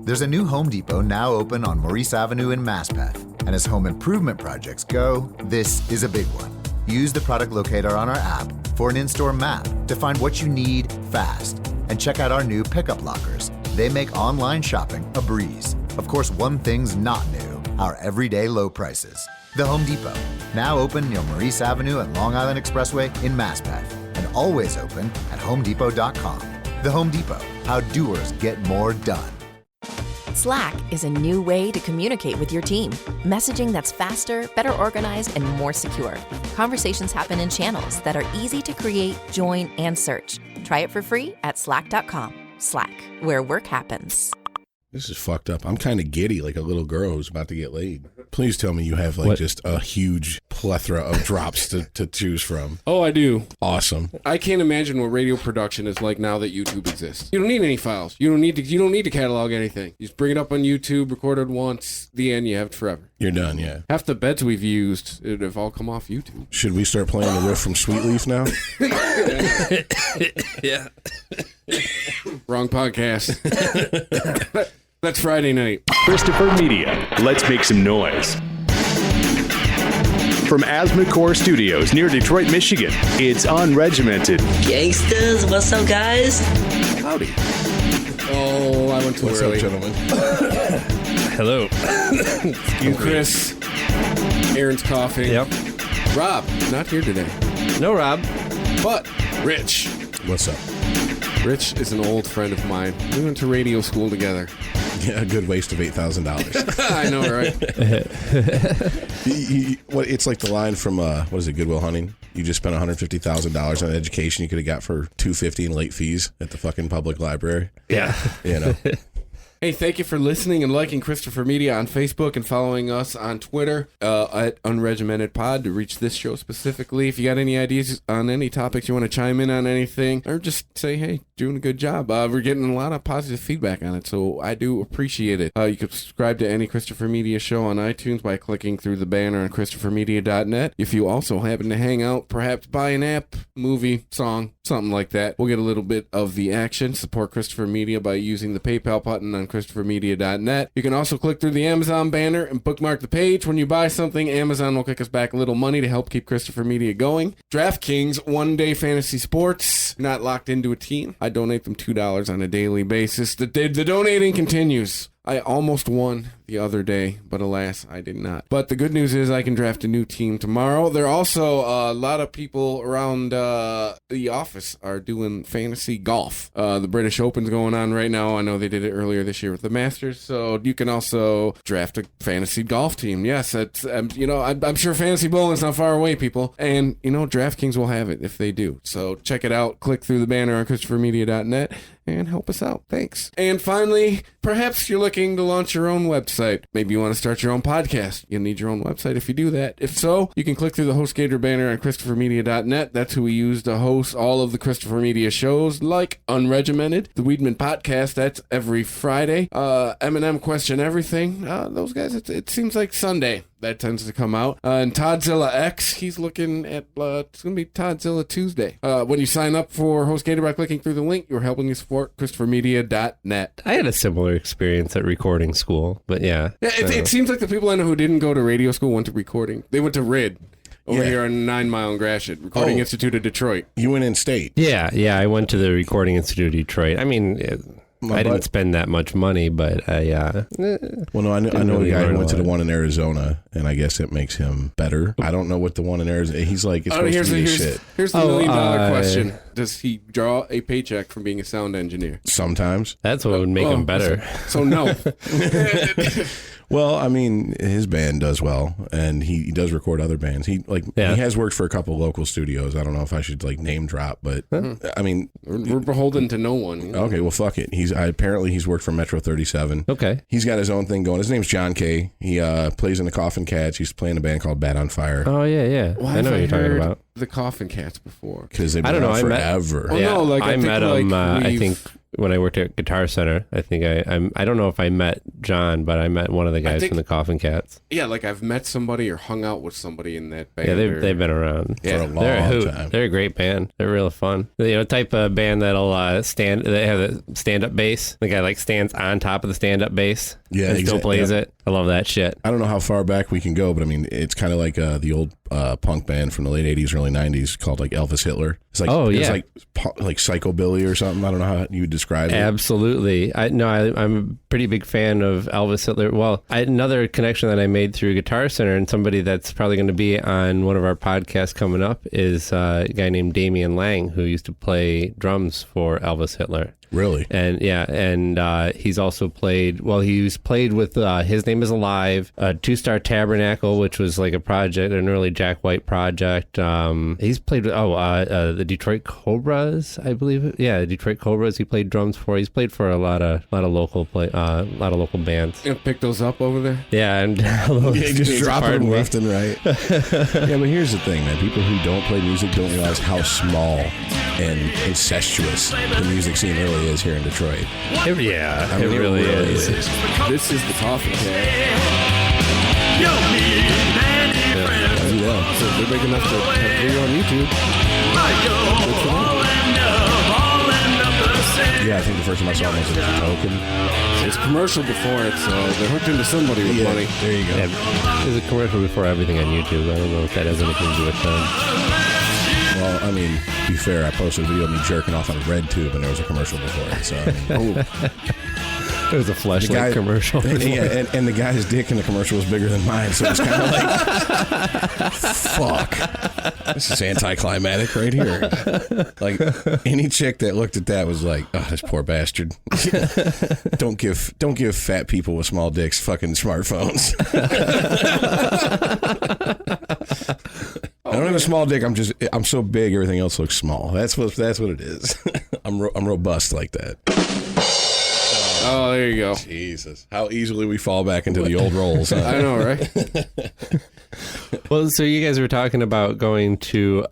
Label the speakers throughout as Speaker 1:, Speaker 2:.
Speaker 1: There's a new Home Depot now open on Maurice Avenue in Maspeth. And as home improvement projects go, this is a big one. Use the product locator on our app for an in-store map to find what you need fast. And check out our new pickup lockers. They make online shopping a breeze. Of course, one thing's not new, our everyday low prices. The Home Depot, now open near Maurice Avenue and Long Island Expressway in Maspeth, and always open at homedepot.com. The Home Depot, how doers get more done.
Speaker 2: Slack is a new way to communicate with your team. Messaging that's faster, better organized, and more secure. Conversations happen in channels that are easy to create, join, and search. Try it for free at slack.com. Slack, where work happens.
Speaker 3: This is fucked up. I'm kind of giddy like a little girl who's about to get laid. Please tell me you have just a huge plethora of drops to choose from.
Speaker 4: Oh, I do.
Speaker 3: Awesome.
Speaker 4: I can't imagine what radio production is like now that YouTube exists. You don't need any files. You don't need to catalog anything. You just bring it up on YouTube, record it once, the end, you have it forever.
Speaker 3: You're done, yeah.
Speaker 4: Half the beds we've used have all come off YouTube.
Speaker 3: Should we start playing the riff from Sweet Leaf now?
Speaker 5: Yeah.
Speaker 4: Wrong podcast. That's Friday night.
Speaker 6: Christopher Media. Let's make some noise. From Asthmacore Studios near Detroit, Michigan, it's Unregimented.
Speaker 7: Gangsters, what's up, guys?
Speaker 4: Howdy. Oh, I went too
Speaker 3: What's
Speaker 4: early.
Speaker 3: up, gentlemen?
Speaker 5: Hello.
Speaker 4: You, Chris. Aaron's coughing.
Speaker 5: Yep.
Speaker 4: Rob, not here today.
Speaker 5: No, Rob.
Speaker 4: But Rich.
Speaker 3: What's up?
Speaker 4: Rich is an old friend of mine. We went to radio school together.
Speaker 3: Yeah, a good waste of $8,000.
Speaker 4: I know, right?
Speaker 3: It's like the line from, what is it, Good Will Hunting? You just spent $150,000 on education you could have got for $250 in late fees at the fucking public library.
Speaker 5: Yeah.
Speaker 3: You know.
Speaker 4: Hey, thank you for listening and liking Christopher Media on Facebook and following us on Twitter at Unregimented Pod to reach this show specifically. If you got any ideas on any topics, you want to chime in on anything, or just say, hey, doing a good job. We're getting a lot of positive feedback on it, so I do appreciate it. You can subscribe to any Christopher Media show on iTunes by clicking through the banner on ChristopherMedia.net. If you also happen to hang out, perhaps buy an app, movie, song, something like that, we'll get a little bit of the action. Support Christopher Media by using the PayPal button on ChristopherMedia.net. You can also click through the Amazon banner and bookmark the page. When you buy something, Amazon will kick us back a little money to help keep Christopher Media going. DraftKings, one-day fantasy sports, not locked into a team. I donate them $2 on a daily basis. The donating continues. I almost won the other day, but alas, I did not. But the good news is I can draft a new team tomorrow. There are also a lot of people around the office are doing fantasy golf. The British Open's going on right now. I know they did it earlier this year with the Masters, so you can also draft a fantasy golf team. Yes, it's, I'm sure fantasy bowling's not far away, people. And, DraftKings will have it if they do. So check it out. Click through the banner on ChristopherMedia.net. and help us out. Thanks. And finally, perhaps you're looking to launch your own website. Maybe you want to start your own podcast. You'll need your own website if you do that. If so, you can click through the HostGator banner on ChristopherMedia.net. That's who we use to host all of the Christopher Media shows, like Unregimented, the Weedman Podcast. That's every Friday. Eminem Question Everything. Those guys, it seems like Sunday that tends to come out. And Toddzilla X, he's looking at, it's going to be Toddzilla Tuesday. When you sign up for HostGator by clicking through the link, you're helping you support ChristopherMedia.net.
Speaker 5: I had a similar experience at recording school, but yeah.
Speaker 4: It seems like the people I know who didn't go to radio school went to recording. They went to RID over here on 9 Mile and Gratiot, Recording Institute of Detroit.
Speaker 3: You went in state.
Speaker 5: Yeah, I went to the Recording Institute of Detroit. I mean, I didn't spend that much money, but yeah.
Speaker 3: Well, no, I know a guy who went to the one in Arizona, and I guess it makes him better. I don't know what the one in Arizona. He's like, it's supposed to be shit.
Speaker 4: Here's the $1 million question: does he draw a paycheck from being a sound engineer?
Speaker 3: Sometimes.
Speaker 5: That's what would make him better.
Speaker 4: So no.
Speaker 3: Well, I mean, his band does well, and he does record other bands. He has worked for a couple local studios. I don't know if I should name drop, but I mean,
Speaker 4: we're beholden to no one.
Speaker 3: Okay, well, fuck it. Apparently he's worked for Metro 37.
Speaker 5: Okay,
Speaker 3: he's got his own thing going. His name's John Kay. He plays in the Coffin Cats. He's playing a band called Bat on Fire.
Speaker 5: Oh yeah. I know what you're talking about.
Speaker 4: The Coffin Cats before,
Speaker 3: because they've been around forever.
Speaker 5: I met him. I think when I worked at Guitar Center. I think I don't know if I met John, but I met one of the guys from the Coffin Cats.
Speaker 4: Yeah, like I've met somebody or hung out with somebody in that band.
Speaker 5: Yeah, they've been around
Speaker 3: for a long time.
Speaker 5: They're a great band. They're real fun. Type of band that'll they have a stand-up bass. The guy like stands on top of the stand-up bass.
Speaker 3: Yeah,
Speaker 5: and still plays it. I love that shit.
Speaker 3: I don't know how far back we can go, but I mean, it's kind of like the old punk band from the late 80s, early 90s called like Elvis Hitler. It's like, it's like psychobilly or something. I don't know how you would describe it.
Speaker 5: Absolutely. I'm a pretty big fan of Elvis Hitler. Well, another connection that I made through Guitar Center, and somebody that's probably going to be on one of our podcasts coming up, is a guy named Damian Lang, who used to play drums for Elvis Hitler.
Speaker 3: Really?
Speaker 5: And he's also played with His Name Is Alive, Two Star Tabernacle, which was like an early Jack White project. He's played with the Detroit Cobras, I believe. Yeah, Detroit Cobras. He played drums for. He's played for a lot of local bands.
Speaker 4: You pick those up over there.
Speaker 5: Yeah, and
Speaker 3: just drop them left and right. Yeah, but here's the thing, man. People who don't play music don't realize how small and incestuous the music scene really is here in Detroit.
Speaker 5: It really is.
Speaker 4: This is the Coffin Cat. So they're big enough to have a video on YouTube.
Speaker 3: Yeah, I think the first time I saw them was a token.
Speaker 4: It's commercial before it, so they're hooked into somebody with money.
Speaker 3: There you go.
Speaker 5: Yeah, there's a commercial before everything on YouTube. I don't know if that has anything to do with them.
Speaker 3: Well, I mean, to be fair, I posted a video of me jerking off on a red tube, and there was a commercial before it. So, I mean,
Speaker 5: it was a Fleshlight commercial.
Speaker 3: Yeah, and the guy's dick in the commercial was bigger than mine, so it's kind of like, fuck. This is anticlimactic right here. Like, any chick that looked at that was like, oh, this poor bastard. Don't give fat people with small dicks fucking smartphones. I don't have a small dick. I'm so big. Everything else looks small. That's what it is. I'm robust like that.
Speaker 4: Oh, there you go.
Speaker 3: Jesus, how easily we fall back into the old roles. Huh?
Speaker 4: I know, right?
Speaker 5: Well, so you guys were talking about going to,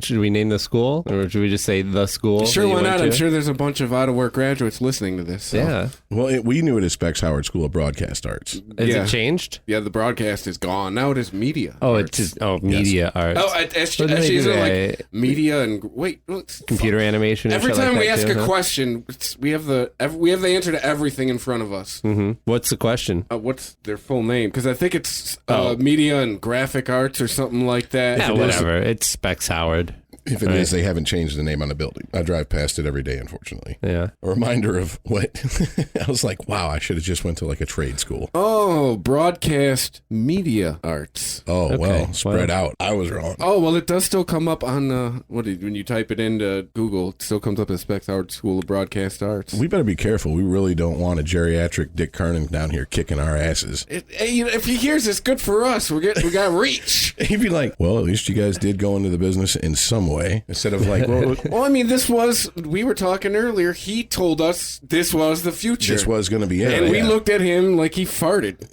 Speaker 5: should we name the school? Or should we just say the school?
Speaker 4: Sure, why not? I'm sure there's a bunch of out-of-work graduates listening to this. So.
Speaker 5: Yeah.
Speaker 3: Well, we knew it as Specs Howard School of Broadcast Arts.
Speaker 5: Has it changed?
Speaker 4: Yeah, the broadcast is gone. Now it is media arts.
Speaker 5: Media arts.
Speaker 4: Oh, actually, is it like media and... Wait.
Speaker 5: Computer animation and
Speaker 4: every time
Speaker 5: like
Speaker 4: we ask
Speaker 5: a
Speaker 4: question, we have the answer to everything in front of us.
Speaker 5: Mm-hmm. What's the question?
Speaker 4: What's their full name? Because I think it's media and graphic arts or something like that.
Speaker 5: Yeah, whatever. It's Specs Howard.
Speaker 3: If it is, they haven't changed the name on the building. I drive past it every day, unfortunately.
Speaker 5: Yeah.
Speaker 3: A reminder of what... I was like, wow, I should have just went to like a trade school.
Speaker 4: Oh, broadcast media arts.
Speaker 3: Oh, okay. Well, spread out. I was wrong.
Speaker 4: Oh, well, it does still come up on, when you type it into Google, it still comes up as Specs Howard School of Broadcast Arts.
Speaker 3: We better be careful. We really don't want a geriatric Dick Kernan down here kicking our asses.
Speaker 4: If he hears this, good for us. We got reach.
Speaker 3: He'd be like, well, at least you guys did go into the business in some way, instead of like,
Speaker 4: well, I mean, we were talking earlier, he told us this was the future.
Speaker 3: This was going to be it.
Speaker 4: And we looked at him like he farted.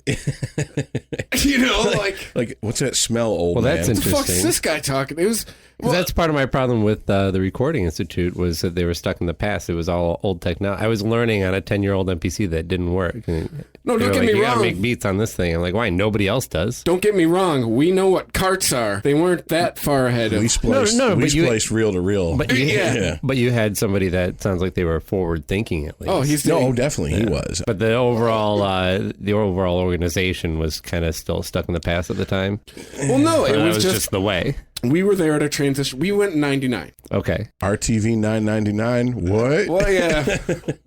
Speaker 3: like, what's that smell, old man?
Speaker 5: Well, that's interesting.
Speaker 4: What the fuck's this guy talking? It was...
Speaker 5: Well, that's part of my problem with the Recording Institute was that they were stuck in the past. It was all old technology. I was learning on a 10-year-old MPC that didn't work.
Speaker 4: No, don't get me wrong.
Speaker 5: You gotta make beats on this thing. I'm like, why? Nobody else does.
Speaker 4: Don't get me wrong. We know what carts are. They weren't that far ahead of...
Speaker 3: We spliced reel to reel.
Speaker 5: But you had somebody that sounds like they were forward thinking at least.
Speaker 3: Oh, definitely he was.
Speaker 5: But the overall organization was kind of still stuck in the past at the time.
Speaker 4: Well, no, it was
Speaker 5: just the way.
Speaker 4: We were there at a transition. We went in 99.
Speaker 5: Okay.
Speaker 3: RTV 999. What?
Speaker 4: Well, yeah.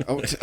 Speaker 5: Okay.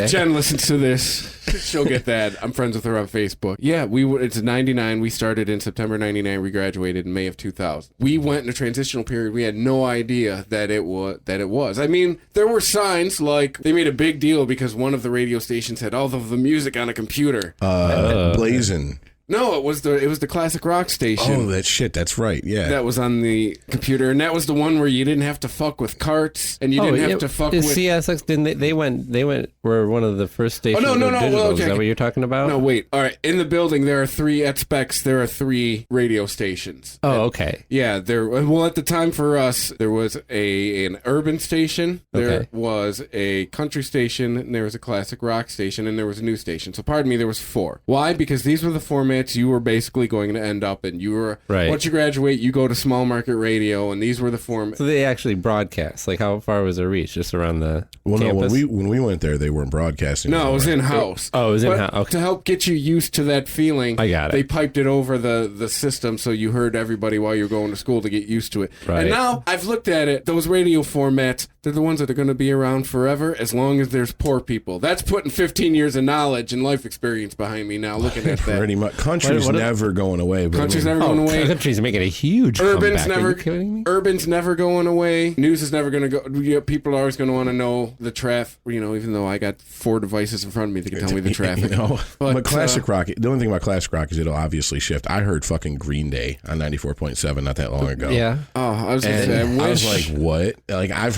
Speaker 4: If Jen listens to this, she'll get that. I'm friends with her on Facebook. Yeah, it's 99. We started in September 99. We graduated in May of 2000. We went in a transitional period. We had no idea that it was. I mean, there were signs like they made a big deal because one of the radio stations had all of the music on a computer.
Speaker 3: Blazin'.
Speaker 4: No, it was the classic rock station.
Speaker 3: Oh, that shit. That's right. Yeah.
Speaker 4: That was on the computer, and that was the one where you didn't have to fuck with carts, and you didn't have to fuck with
Speaker 5: CSX. Didn't they went were one of the first stations.
Speaker 4: no.
Speaker 5: Digital.
Speaker 4: Well, okay.
Speaker 5: Is that what you're talking about?
Speaker 4: No, wait. All right. In the building, there are three at Specs. There are three radio stations.
Speaker 5: Oh, okay.
Speaker 4: Yeah, well, at the time for us, there was an urban station, there was a country station, and there was a classic rock station, and there was a news station. So pardon me, there was 4. Why? Because these were the formats you were basically going to end up in. You were once you graduate, you go to small market radio, and these were the formats.
Speaker 5: So they actually broadcast. Like, how far was their reach? Just around the campus?
Speaker 3: No, when we went there, they weren't broadcasting.
Speaker 4: No, it was in house.
Speaker 5: Oh, it was in house. Okay.
Speaker 4: To help get you used to that feeling,
Speaker 5: I got it.
Speaker 4: They piped it over the system, so you heard everybody while you were going to school to get used to it.
Speaker 5: Right.
Speaker 4: And now I've looked at it. Those radio formats, they're the ones that are going to be around forever as long as there's poor people. That's putting 15 years of knowledge and life experience behind me now looking at that.
Speaker 3: Pretty much. Country's never going away. But
Speaker 4: Country's never going away.
Speaker 5: Country's making a huge
Speaker 4: Urban's
Speaker 5: comeback.
Speaker 4: never.
Speaker 5: Are you kidding me?
Speaker 4: Urban's never going away. News is never going to go. People are always going to want to know the traffic. Even though I got 4 devices in front of me that can tell me the traffic.
Speaker 3: But classic rock. The only thing about classic rock is it'll obviously shift. I heard fucking Green Day on 94.7 not that long ago.
Speaker 5: Yeah.
Speaker 4: Oh, I was going to say.
Speaker 3: I was like, what? Like I've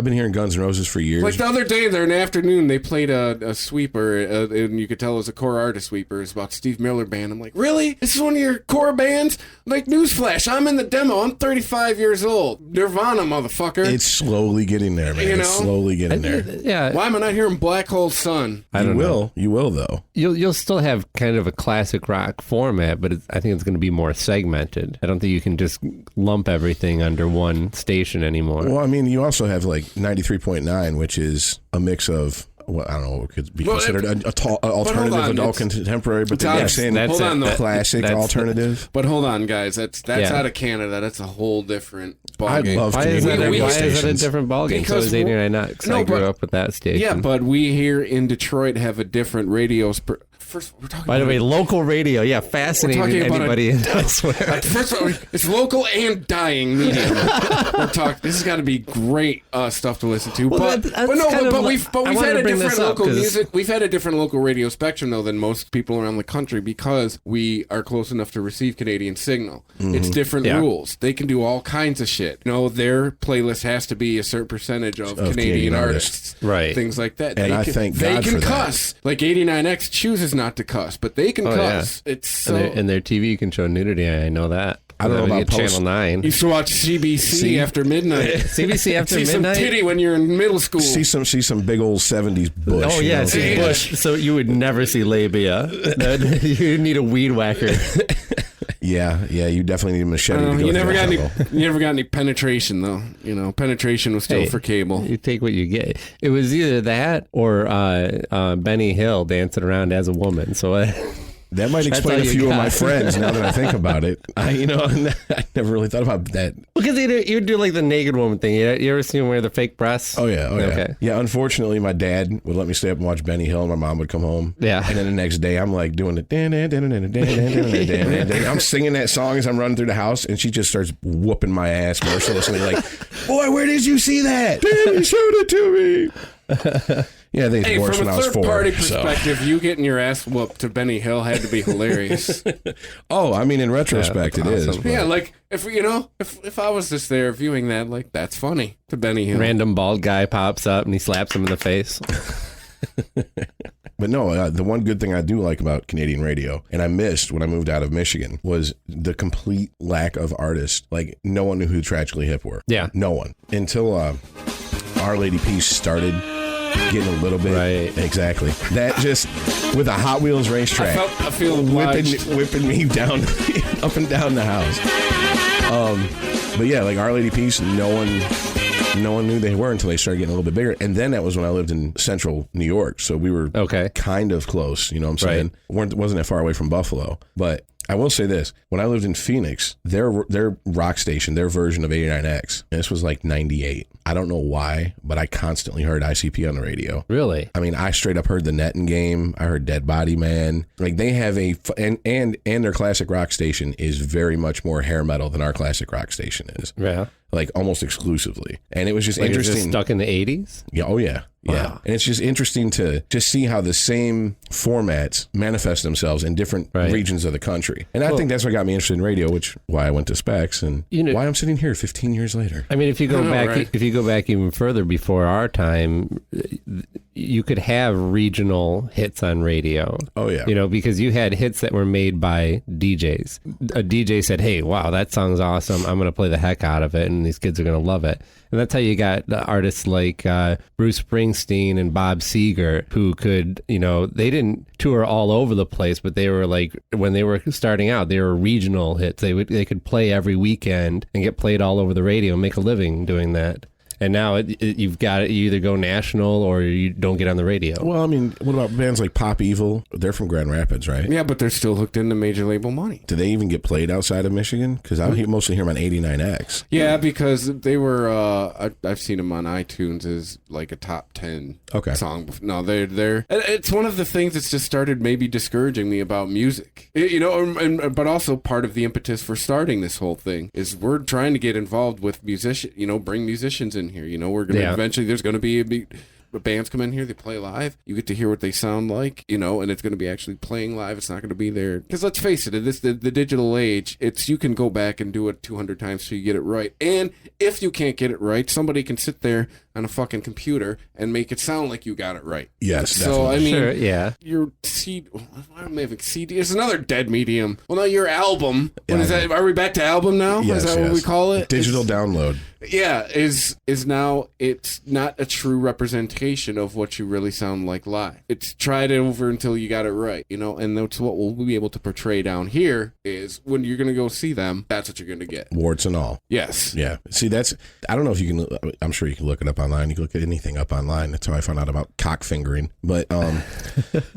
Speaker 3: been hearing Guns N' Roses for years.
Speaker 4: Like the other day, there in the afternoon, they played a sweeper, and you could tell it was a core artist sweeper. It's about Steve Miller Band. I'm like, really? This is one of your core bands? Like, newsflash, I'm in the demo. I'm 35 years old. Nirvana, motherfucker.
Speaker 3: It's slowly getting there, man. It's slowly getting there.
Speaker 5: Yeah.
Speaker 4: Why am I not hearing Black Hole Sun?
Speaker 5: I don't know.
Speaker 3: You will though.
Speaker 5: You'll still have kind of a classic rock format, but I think it's going to be more segmented. I don't think you can just lump everything under one station anymore.
Speaker 3: Well, I mean, you also have like 93.9, which is a mix of. Well, I don't know what could be considered an alternative adult contemporary, but they're saying classic alternative.
Speaker 4: But hold on, guys. That's out of Canada. That's a whole different ballgame.
Speaker 5: Why is that a different ballgame?
Speaker 4: Because
Speaker 5: so is 89.9 because I grew up with that station.
Speaker 4: Yeah, but we here in Detroit have a different radio. First, we're talking.
Speaker 5: By the way, local radio, fascinating. Anybody elsewhere.
Speaker 4: First of all, it's local and dying medium. This has got to be great stuff to listen to.
Speaker 5: Well,
Speaker 4: but we've had a different local music. We've had a different local radio spectrum though than most people around the country because we are close enough to receive Canadian signal. Mm-hmm. It's different rules. They can do all kinds of shit. Their playlist has to be a certain percentage of Canadian artists,
Speaker 5: right?
Speaker 4: Things like that.
Speaker 3: And I thank God for that. They can
Speaker 4: cuss. Like 89X chooses not to cuss, but they can cuss.
Speaker 5: Yeah.
Speaker 4: It's so...
Speaker 5: and their TV can show nudity. I know that.
Speaker 3: I don't know about
Speaker 5: Channel 9.
Speaker 4: You used to watch CBC after midnight.
Speaker 5: CBC after midnight.
Speaker 4: See some titty when you're in middle school.
Speaker 3: See some big old 70s bush.
Speaker 5: Oh yeah, see bush. So you would never see labia. You need a weed whacker.
Speaker 3: Yeah, you definitely need a machete. To go
Speaker 4: you never got any penetration though. Penetration was still for cable.
Speaker 5: You take what you get. It was either that or Benny Hill dancing around as a woman. So.
Speaker 3: That might explain a few of my friends now that I think about it. I never really thought about that.
Speaker 5: Because you do like the naked woman thing. You ever see him wear the fake breasts?
Speaker 3: Oh, yeah. Okay. Yeah, unfortunately, my dad would let me stay up and watch Benny Hill, and my mom would come home.
Speaker 5: Yeah.
Speaker 3: And then the next day, I'm like doing the I'm singing that song as I'm running through the house, and she just starts whooping my ass mercilessly, like, boy, where did you see that? Daddy showed it to me. Yeah, they divorced when I was 4.
Speaker 4: From a third-party perspective, you getting your ass whooped to Benny Hill had to be hilarious.
Speaker 3: Oh, I mean, in retrospect, it is.
Speaker 4: Yeah, like if I was just there viewing that, like that's funny to Benny Hill.
Speaker 5: Random bald guy pops up and he slaps him in the face.
Speaker 3: But no, the one good thing I do like about Canadian radio, and I missed when I moved out of Michigan, was the complete lack of artists. Like, no one knew who Tragically Hip were.
Speaker 5: Yeah.
Speaker 3: No one. Until Our Lady Peace started getting a little bit.
Speaker 5: Right.
Speaker 3: Exactly. That just, with a Hot Wheels racetrack.
Speaker 4: I feel obliged.
Speaker 3: Whipping me down, up and down the house. But yeah, like Our Lady Peace, no one knew they were until they started getting a little bit bigger. And then that was when I lived in central New York. So we were kind of close, you know what I'm saying? Right. Wasn't that far away from Buffalo. But I will say this. When I lived in Phoenix, their rock station, their version of 89X, and this was like 98. I don't know why, but I constantly heard ICP on the radio.
Speaker 5: Really?
Speaker 3: I mean, I straight up heard the Netting Game. I heard Dead Body Man. Like, they have and their classic rock station is very much more hair metal than our classic rock station is.
Speaker 5: Yeah.
Speaker 3: like almost exclusively. And it was just
Speaker 5: Like, is
Speaker 3: interesting.
Speaker 5: it stuck in the 80s?
Speaker 3: Yeah. Oh, yeah. Yeah.
Speaker 5: Wow.
Speaker 3: And it's just interesting to just see how the same formats manifest themselves in different regions of the country. And I think that's what got me interested in radio, which why I went to Specs and why I'm sitting here 15 years later.
Speaker 5: I mean, if you go if you go back even further before our time, you could have regional hits on radio.
Speaker 3: Oh, yeah.
Speaker 5: You know, because you had hits that were made by DJs. A DJ said, hey, wow, that song's awesome. I'm going to play the heck out of it, and these kids are going to love it. And that's how you got the artists like Bruce Springsteen and Bob Seger, who could, you know, they didn't tour all over the place, but they were like, when they were starting out, they were regional hits. They could play every weekend and get played all over the radio and make a living doing that. And now you've got it. You either go national or you don't get on the radio.
Speaker 3: Well, I mean, what about bands like Pop Evil? They're from Grand Rapids, right?
Speaker 4: Yeah, but they're still hooked into major label money.
Speaker 3: Do they even get played outside of Michigan? Because I mostly hear them on 89X.
Speaker 4: Yeah, because they were. I've seen them on iTunes as like a top 10 song. No, they're. It's one of the things that's just started maybe discouraging me about music. You know, but also part of the impetus for starting this whole thing is we're trying to get involved with musicians. You know, bring musicians in here. You know, we're gonna eventually. There's gonna be bands come in here, they play live, you get to hear what they sound like, you know, and it's going to be actually playing live. It's not going to be there, because let's face it, the digital age, it's, you can go back and do it 200 times till you get it right. And if you can't get it right, somebody can sit there on a fucking computer and make it sound like you got it right.
Speaker 3: Yes,
Speaker 4: so
Speaker 3: definitely.
Speaker 4: I mean,
Speaker 5: Sure, yeah.
Speaker 4: your CD, I'm having CD. It's another dead medium. Well, now your album. What is that? Are we back to album now?
Speaker 3: Yes,
Speaker 4: is that what we call it?
Speaker 3: Digital download.
Speaker 4: Yeah, is now, it's not a true representation of what you really sound like live. It's tried it over until you got it right, you know, and that's what we'll be able to portray down here is when you're going to go see them, that's what you're going to get.
Speaker 3: Warts and all.
Speaker 4: Yes.
Speaker 3: Yeah. See, that's, I don't know if you can, I'm sure you can look it up online. You can look at anything up online. That's how I found out about cock fingering, but,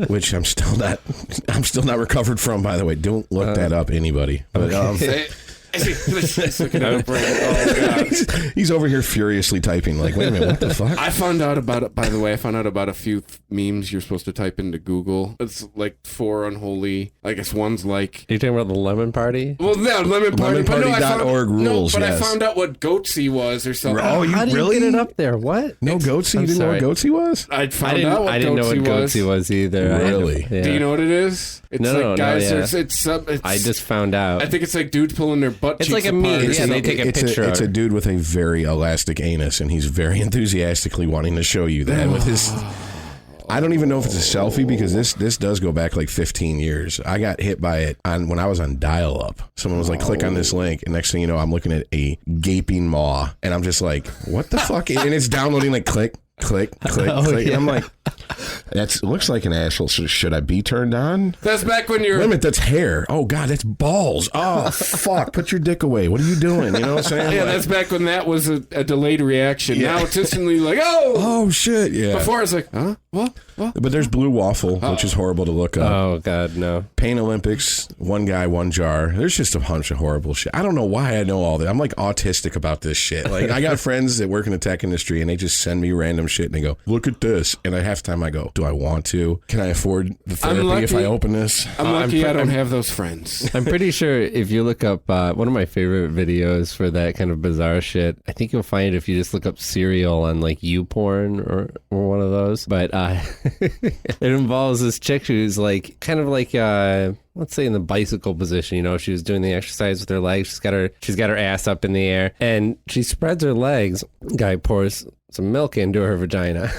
Speaker 3: which I'm still not recovered from, by the way. Don't look that up, anybody. But,
Speaker 4: He's looking it up right now. Oh, God.
Speaker 3: He's over here furiously typing like, wait a minute, what the fuck?
Speaker 4: I found out about it, by the way, a few memes you're supposed to type into Google. It's like 4 unholy, I guess one's like...
Speaker 5: Are you talking about the Lemon Party?
Speaker 4: Well, no, Lemon Party.
Speaker 3: LemonParty.org rules,
Speaker 4: but
Speaker 3: yes.
Speaker 4: I found out what Goatsy was or something.
Speaker 3: Oh, you
Speaker 5: How did
Speaker 3: really?
Speaker 5: you get it up there? What?
Speaker 3: No Goatsy? You
Speaker 5: I'm
Speaker 3: didn't know what Goatsy was?
Speaker 4: I found out what
Speaker 5: I didn't know what Goatsy was either.
Speaker 3: Really?
Speaker 5: Yeah.
Speaker 4: Do you know what it is? It's
Speaker 5: No,
Speaker 4: guys,
Speaker 5: yeah.
Speaker 4: it's
Speaker 5: I just found out.
Speaker 4: I think it's like dudes pulling their butt
Speaker 5: It's
Speaker 4: cheeks
Speaker 5: like a
Speaker 4: apart.
Speaker 5: meme. Yeah, they take a picture
Speaker 3: It's a
Speaker 5: of it.
Speaker 3: dude with a very elastic anus, and he's very enthusiastically wanting to show you that with his... I don't even know if it's a selfie because this does go back like 15 years. I got hit by it when I was on dial-up. Someone was like, click on this link, and next thing you know, I'm looking at a gaping maw, and I'm just like, what the fuck? And it's downloading like click, click, click, click. And I'm like, that looks like an asshole. Should I be turned on?
Speaker 4: That's back when you're...
Speaker 3: Wait a minute, that's hair. Oh, God, that's balls. Oh, fuck. Put your dick away. What are you doing? You know what I'm saying?
Speaker 4: Yeah,
Speaker 3: Like,
Speaker 4: that's back when that was a delayed reaction.
Speaker 3: Yeah.
Speaker 4: Now it's instantly like, oh!
Speaker 3: oh, shit. Yeah.
Speaker 4: Before it's like, huh? What?
Speaker 3: But there's Blue Waffle, which is horrible to look up.
Speaker 5: Oh, God, no.
Speaker 3: Pain Olympics, one guy, one jar. There's just a bunch of horrible shit. I don't know why I know all that. I'm like autistic about this shit. Like, I got friends that work in the tech industry, and they just send me random shit, and they go, look at this. And half the time I go, do I want to? Can I afford the therapy if I open this?
Speaker 4: I'm lucky I don't have those friends.
Speaker 5: I'm pretty sure if you look up one of my favorite videos for that kind of bizarre shit, I think you'll find it if you just look up cereal on like YouPorn or one of those. But it involves this chick who's like kind of like let's say in the bicycle position, you know, she was doing the exercise with her legs. She's got her ass up in the air, and she spreads her legs. Guy pours some milk into her vagina,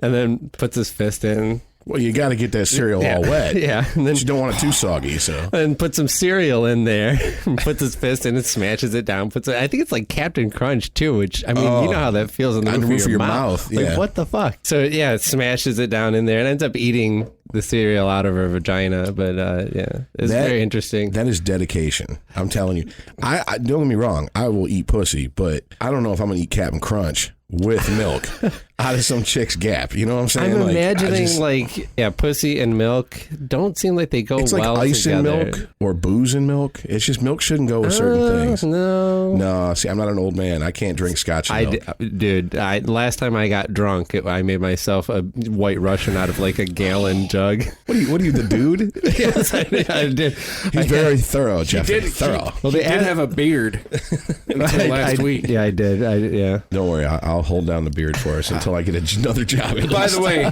Speaker 5: and then puts his fist in.
Speaker 3: Well, you got to get that cereal all wet.
Speaker 5: Yeah, and then
Speaker 3: But you don't want it too soggy, so.
Speaker 5: and put some cereal in there, puts his fist in and smashes it down. I think it's like Captain Crunch too, which I mean, you know how that feels in the
Speaker 3: On
Speaker 5: roof of your mouth.
Speaker 3: yeah.
Speaker 5: Like, what the fuck? So yeah, it smashes it down in there and ends up eating the cereal out of her vagina. But yeah, it's very interesting.
Speaker 3: That is dedication. I'm telling you. I don't get me wrong. I will eat pussy, but I don't know if I'm going to eat Captain Crunch with milk. out of some chick's gap. You know what I'm saying?
Speaker 5: I'm
Speaker 3: Like,
Speaker 5: imagining pussy and milk don't seem like they go
Speaker 3: it's like
Speaker 5: well
Speaker 3: ice
Speaker 5: together.
Speaker 3: and milk or booze and milk. It's just milk shouldn't go with certain things. No, see, I'm not an old man. I can't drink scotch and milk.
Speaker 5: Last time I got drunk, I made myself a White Russian out of like a gallon jug.
Speaker 3: What are you, the dude?
Speaker 5: Yes, I did.
Speaker 3: He's very thorough, Jeff. Thorough.
Speaker 4: Well, they did have a beard until last week.
Speaker 5: Yeah, I did. Yeah.
Speaker 3: Don't worry, I'll hold down the beard for us until I get another job.
Speaker 4: By the way,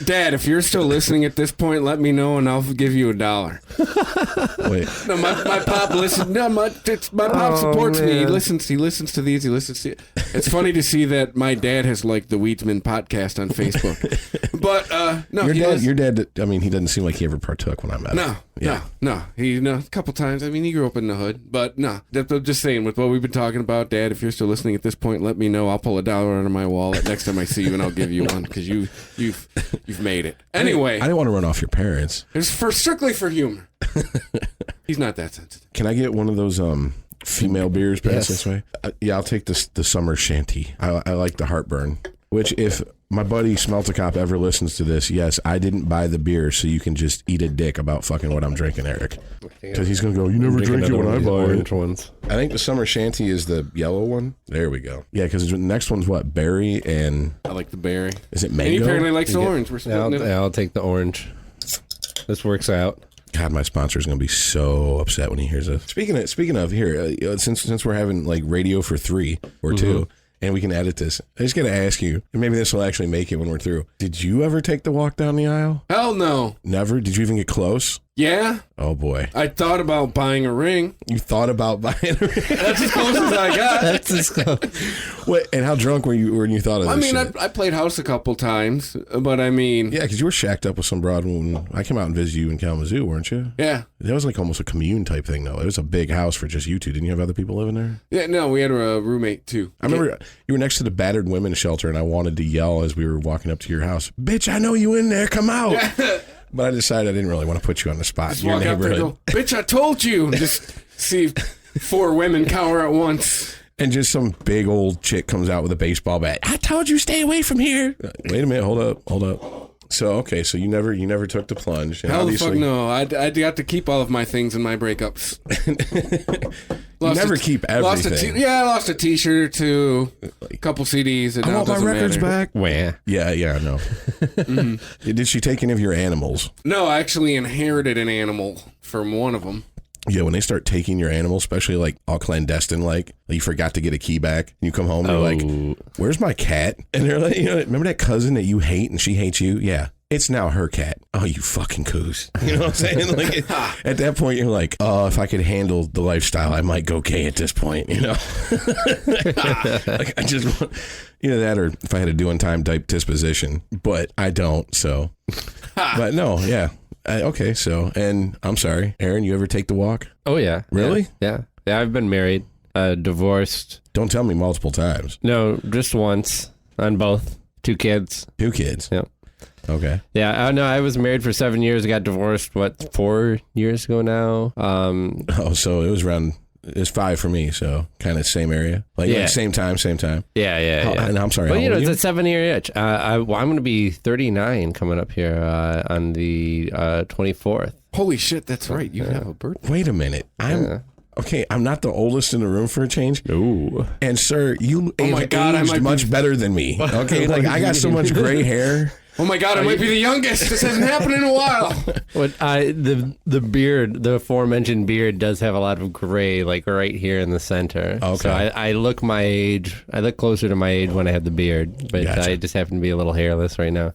Speaker 4: Dad, if you're still listening at this point, let me know and I'll give you $1.
Speaker 3: Wait.
Speaker 4: No, my pop listens. No, my pop supports me. He listens to these. It's funny to see that my dad has liked the Weedsman podcast on Facebook. But no,
Speaker 3: your dad. I mean, he doesn't seem like he ever partook when I met him.
Speaker 4: No. He a couple times. I mean, he grew up in the hood. But no, I'm just saying with what we've been talking about, Dad. If you're still listening at this point, let me know. I'll pull $1 out of my wallet next time I see you, and I'll give you one because you've made it. Anyway,
Speaker 3: I didn't want to run off your parents.
Speaker 4: It's strictly for humor. He's not that sensitive.
Speaker 3: Can I get one of those female beers passed this way? Yeah, I'll take the summer shanty. I like the heartburn. Which, if my buddy Smeltacop ever listens to this, yes, I didn't buy the beer so you can just eat a dick about fucking what I'm drinking, Eric. Because he's going to go, you never drink it when I buy it.
Speaker 5: Ones.
Speaker 3: I think the summer shanty is the yellow one. There we go. Yeah, because the next one's what? Berry and...
Speaker 4: I like the berry.
Speaker 3: Is it mango?
Speaker 4: And he apparently likes the orange. We're splitting it.
Speaker 5: I'll take the orange. This works out.
Speaker 3: God, my sponsor is going to be so upset when he hears this. Speaking of here, since we're having like radio for 3 or 2, and we can edit this, I just got to ask you, and maybe this will actually make it when we're through. Did you ever take the walk down the aisle?
Speaker 4: Hell no.
Speaker 3: Never? Did you even get close?
Speaker 4: Yeah.
Speaker 3: Oh, boy.
Speaker 4: I thought about buying a ring.
Speaker 3: You thought about buying a ring?
Speaker 4: That's as close as I got.
Speaker 5: That's as close.
Speaker 3: What, and how drunk were you when you thought of this shit?
Speaker 4: I played house a couple times, but I mean...
Speaker 3: Yeah, because you were shacked up with some broad when I came out and visited you in Kalamazoo, weren't you?
Speaker 4: Yeah.
Speaker 3: That was like almost a commune type thing, though. It was a big house for just you two. Didn't you have other people living there?
Speaker 4: Yeah, no, we had a roommate, too.
Speaker 3: I remember you were next to the battered women's shelter, and I wanted to yell as we were walking up to your house, "Bitch, I know you in there. Come out." But I decided I didn't really want to put you on the spot.
Speaker 4: Just
Speaker 3: Your
Speaker 4: walk up there and
Speaker 3: neighborhood.
Speaker 4: go, "Bitch, I told you." Just see 4 women cower at once.
Speaker 3: And just some big old chick comes out with a baseball bat. "I told you stay away from here." Wait a minute. Hold up. So, okay, so you never took the plunge. And
Speaker 4: Hell the fuck no. I got to keep all of my things in my breakups.
Speaker 3: You never keep everything.
Speaker 4: I lost a T-shirt or 2, a couple CDs.
Speaker 3: I want my records back.
Speaker 5: Where?
Speaker 3: Yeah, I know. Did she take any of your animals?
Speaker 4: No, I actually inherited an animal from one of them.
Speaker 3: Yeah, when they start taking your animal, especially like all clandestine, like you forgot to get a key back, and you come home and you're like, "Where's my cat?" And they're like, remember that cousin that you hate and she hates you? Yeah, it's now her cat. Oh, you fucking coos. You know what I'm saying? Like at that point, you're like, "Oh, if I could handle the lifestyle, I might go gay at this point." You know, like I just want, that, or if I had a doing time type disposition, but I don't. So, but no, yeah. Okay, so, and I'm sorry, Aaron, you ever take the walk?
Speaker 5: Oh, yeah.
Speaker 3: Really?
Speaker 5: Yeah, I've been married, divorced.
Speaker 3: Don't tell me multiple times.
Speaker 5: No, just once on both. 2 kids.
Speaker 3: 2 kids?
Speaker 5: Yep.
Speaker 3: Okay.
Speaker 5: Yeah, no, I was married for 7 years. I got divorced, 4 years ago now?
Speaker 3: So it was 5 for me, so kind of same area. Like same time.
Speaker 5: Yeah.
Speaker 3: And I'm sorry.
Speaker 5: Well,
Speaker 3: how old
Speaker 5: it's
Speaker 3: are
Speaker 5: a 7-year itch. I'm going to be 39 coming up here on the 24th.
Speaker 4: Holy shit, that's right. You have a birthday.
Speaker 3: Wait a minute. Okay, I'm not the oldest in the room for a change.
Speaker 5: Ooh.
Speaker 3: And sir, you aged much better than me. Okay, like I got so much gray hair.
Speaker 4: Oh my God, I might be the youngest. This hasn't happened in a while.
Speaker 5: The beard, the aforementioned beard, does have a lot of gray, like right here in the center.
Speaker 3: Okay.
Speaker 5: So I look my age. I look closer to my age when I have the beard, but
Speaker 3: Gotcha.
Speaker 5: I just happen to be a little hairless right now.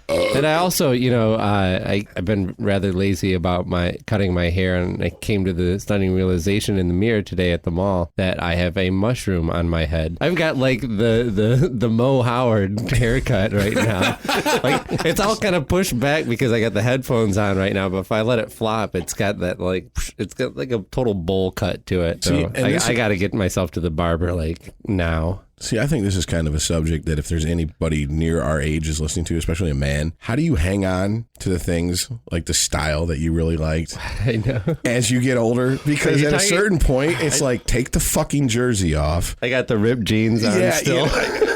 Speaker 5: And I also, I've been rather lazy about cutting my hair, and I came to the stunning realization in the mirror today at the mall that I have a mushroom on my head. I've got like the Mo Howard haircut right now. Like it's all kind of pushed back because I got the headphones on right now. But if I let it flop, it's got that it's got like a total bowl cut to it. So I got to get myself to the barber like now.
Speaker 3: See, I think this is kind of a subject that if there's anybody near our age is listening to, especially a man, how do you hang on to the things like the style that you really liked
Speaker 5: I know.
Speaker 3: as you get older? Because at a certain point, it's like, take the fucking jersey off.
Speaker 5: I got the ripped jeans on still.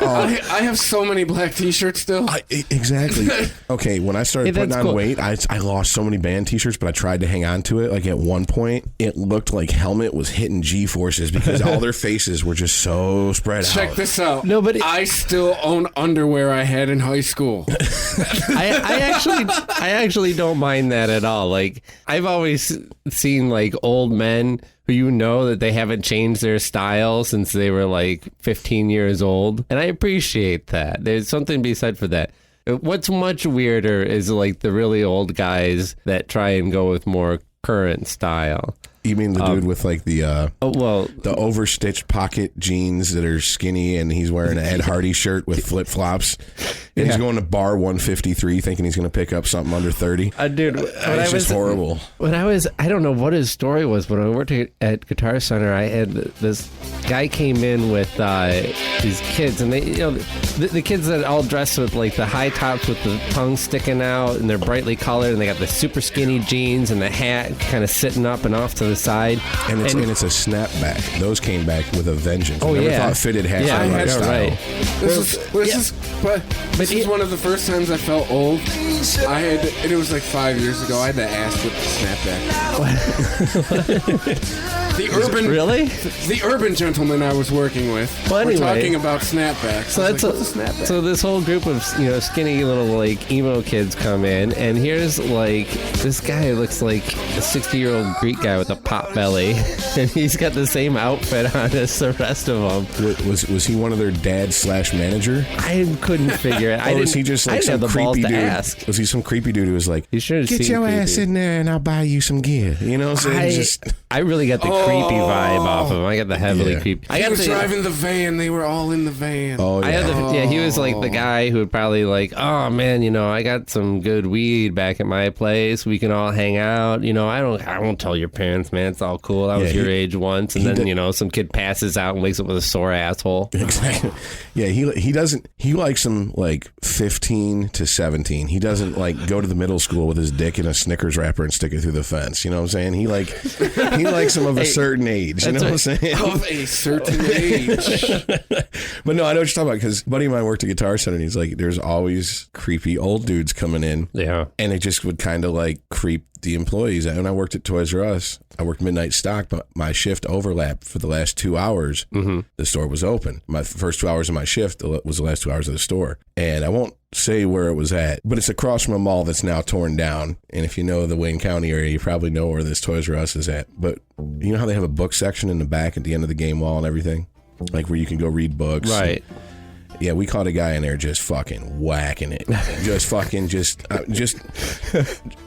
Speaker 4: I have so many black T-shirts still.
Speaker 3: Exactly. Okay, when I started
Speaker 5: Hey,
Speaker 3: putting
Speaker 5: that's
Speaker 3: on
Speaker 5: cool.
Speaker 3: weight, I lost so many band T-shirts, but I tried to hang on to it. Like at one point, it looked like Helmet was hitting G-forces because all their faces were just so spread out.
Speaker 4: Check this out.
Speaker 5: No, but
Speaker 4: I still own underwear I had in high school.
Speaker 5: I actually don't mind that at all. Like, I've always seen like old men who you know that they haven't changed their style since they were like 15 years old, and I appreciate that. There's something to be said for that. What's much weirder is like the really old guys that try and go with more current style.
Speaker 3: You mean the dude with like the
Speaker 5: Oh well,
Speaker 3: the overstitched pocket jeans that are skinny, and he's wearing an Ed Hardy shirt with flip flops, and he's going to bar 153 thinking he's going to pick up something under 30.
Speaker 5: dude,
Speaker 3: It's just horrible.
Speaker 5: When I don't know what his story was. When I worked at Guitar Center, I had this guy came in with these kids, and they, the kids that all dressed with like the high tops with the tongue sticking out, and they're brightly colored, and they got the super skinny jeans and the hat kind of sitting up and off to the side.
Speaker 3: And it's a snapback. Those came back with a vengeance.
Speaker 5: Oh,
Speaker 3: I never
Speaker 5: yeah.
Speaker 3: thought fitted hat
Speaker 5: Yeah,
Speaker 3: for
Speaker 5: I
Speaker 3: my
Speaker 5: had-
Speaker 3: style.
Speaker 5: right.
Speaker 4: This is one of the first times I felt old. And it was like 5 years ago. I had the ass with the snapback. The urban gentleman I was working with.
Speaker 5: Well,
Speaker 4: We're
Speaker 5: anyway.
Speaker 4: talking about snapbacks.
Speaker 5: So that's
Speaker 4: what's a snapback?
Speaker 5: So this whole group of skinny little like emo kids come in, and here's like this guy looks like a 60-year-old Greek guy with a pot belly, and he's got the same outfit on as the rest of them.
Speaker 3: Was he one of their dad/manager?
Speaker 5: I couldn't figure it.
Speaker 3: Or was he just like
Speaker 5: I didn't
Speaker 3: some
Speaker 5: have the balls
Speaker 3: creepy
Speaker 5: to
Speaker 3: dude?
Speaker 5: ask.
Speaker 3: Was he some creepy dude who was like,
Speaker 5: He sure
Speaker 3: "Get
Speaker 5: seemed
Speaker 3: your ass
Speaker 5: creepy.
Speaker 3: in there and I'll buy you some gear"? You know, so
Speaker 5: I really got the creepy vibe off of him. I got the heavily
Speaker 3: Yeah.
Speaker 5: creepy. I
Speaker 4: He
Speaker 5: got
Speaker 4: was
Speaker 5: the,
Speaker 4: driving the van. They were all in the van.
Speaker 3: oh
Speaker 5: I
Speaker 3: yeah.
Speaker 5: had he was like the guy who would probably like, oh man, I got some good weed back at my place. We can all hang out. I won't tell your parents, man. It's all cool. I was
Speaker 3: Yeah,
Speaker 5: your age once, and then
Speaker 3: did-
Speaker 5: some kid passes out and wakes up with a sore asshole.
Speaker 3: Exactly. Yeah, he doesn't. He likes them like 15 to 17. He doesn't like go to the middle school with his dick in a Snickers wrapper and stick it through the fence. You know what I'm saying? He likes them of a certain age. You know what I'm saying?
Speaker 4: Of a certain age.
Speaker 3: But no, I know what you're talking about because a buddy of mine worked at Guitar Center, and he's like, there's always creepy old dudes coming in.
Speaker 5: Yeah.
Speaker 3: And it just would kind of like creep the employees out. When I worked at Toys R Us, I worked midnight stock, but my shift overlapped for the last 2 hours.
Speaker 5: Mm-hmm.
Speaker 3: The store was open. My first 2 hours of my shift was the last 2 hours of the store. And I won't say where it was at, but it's across from a mall that's now torn down. And if you know the Wayne County area, you probably know where this Toys R Us is at. But you know how they have a book section in the back at the end of the game wall and everything? Like where you can go read books.
Speaker 5: Right.
Speaker 3: Yeah, we caught a guy in there just fucking whacking it. Just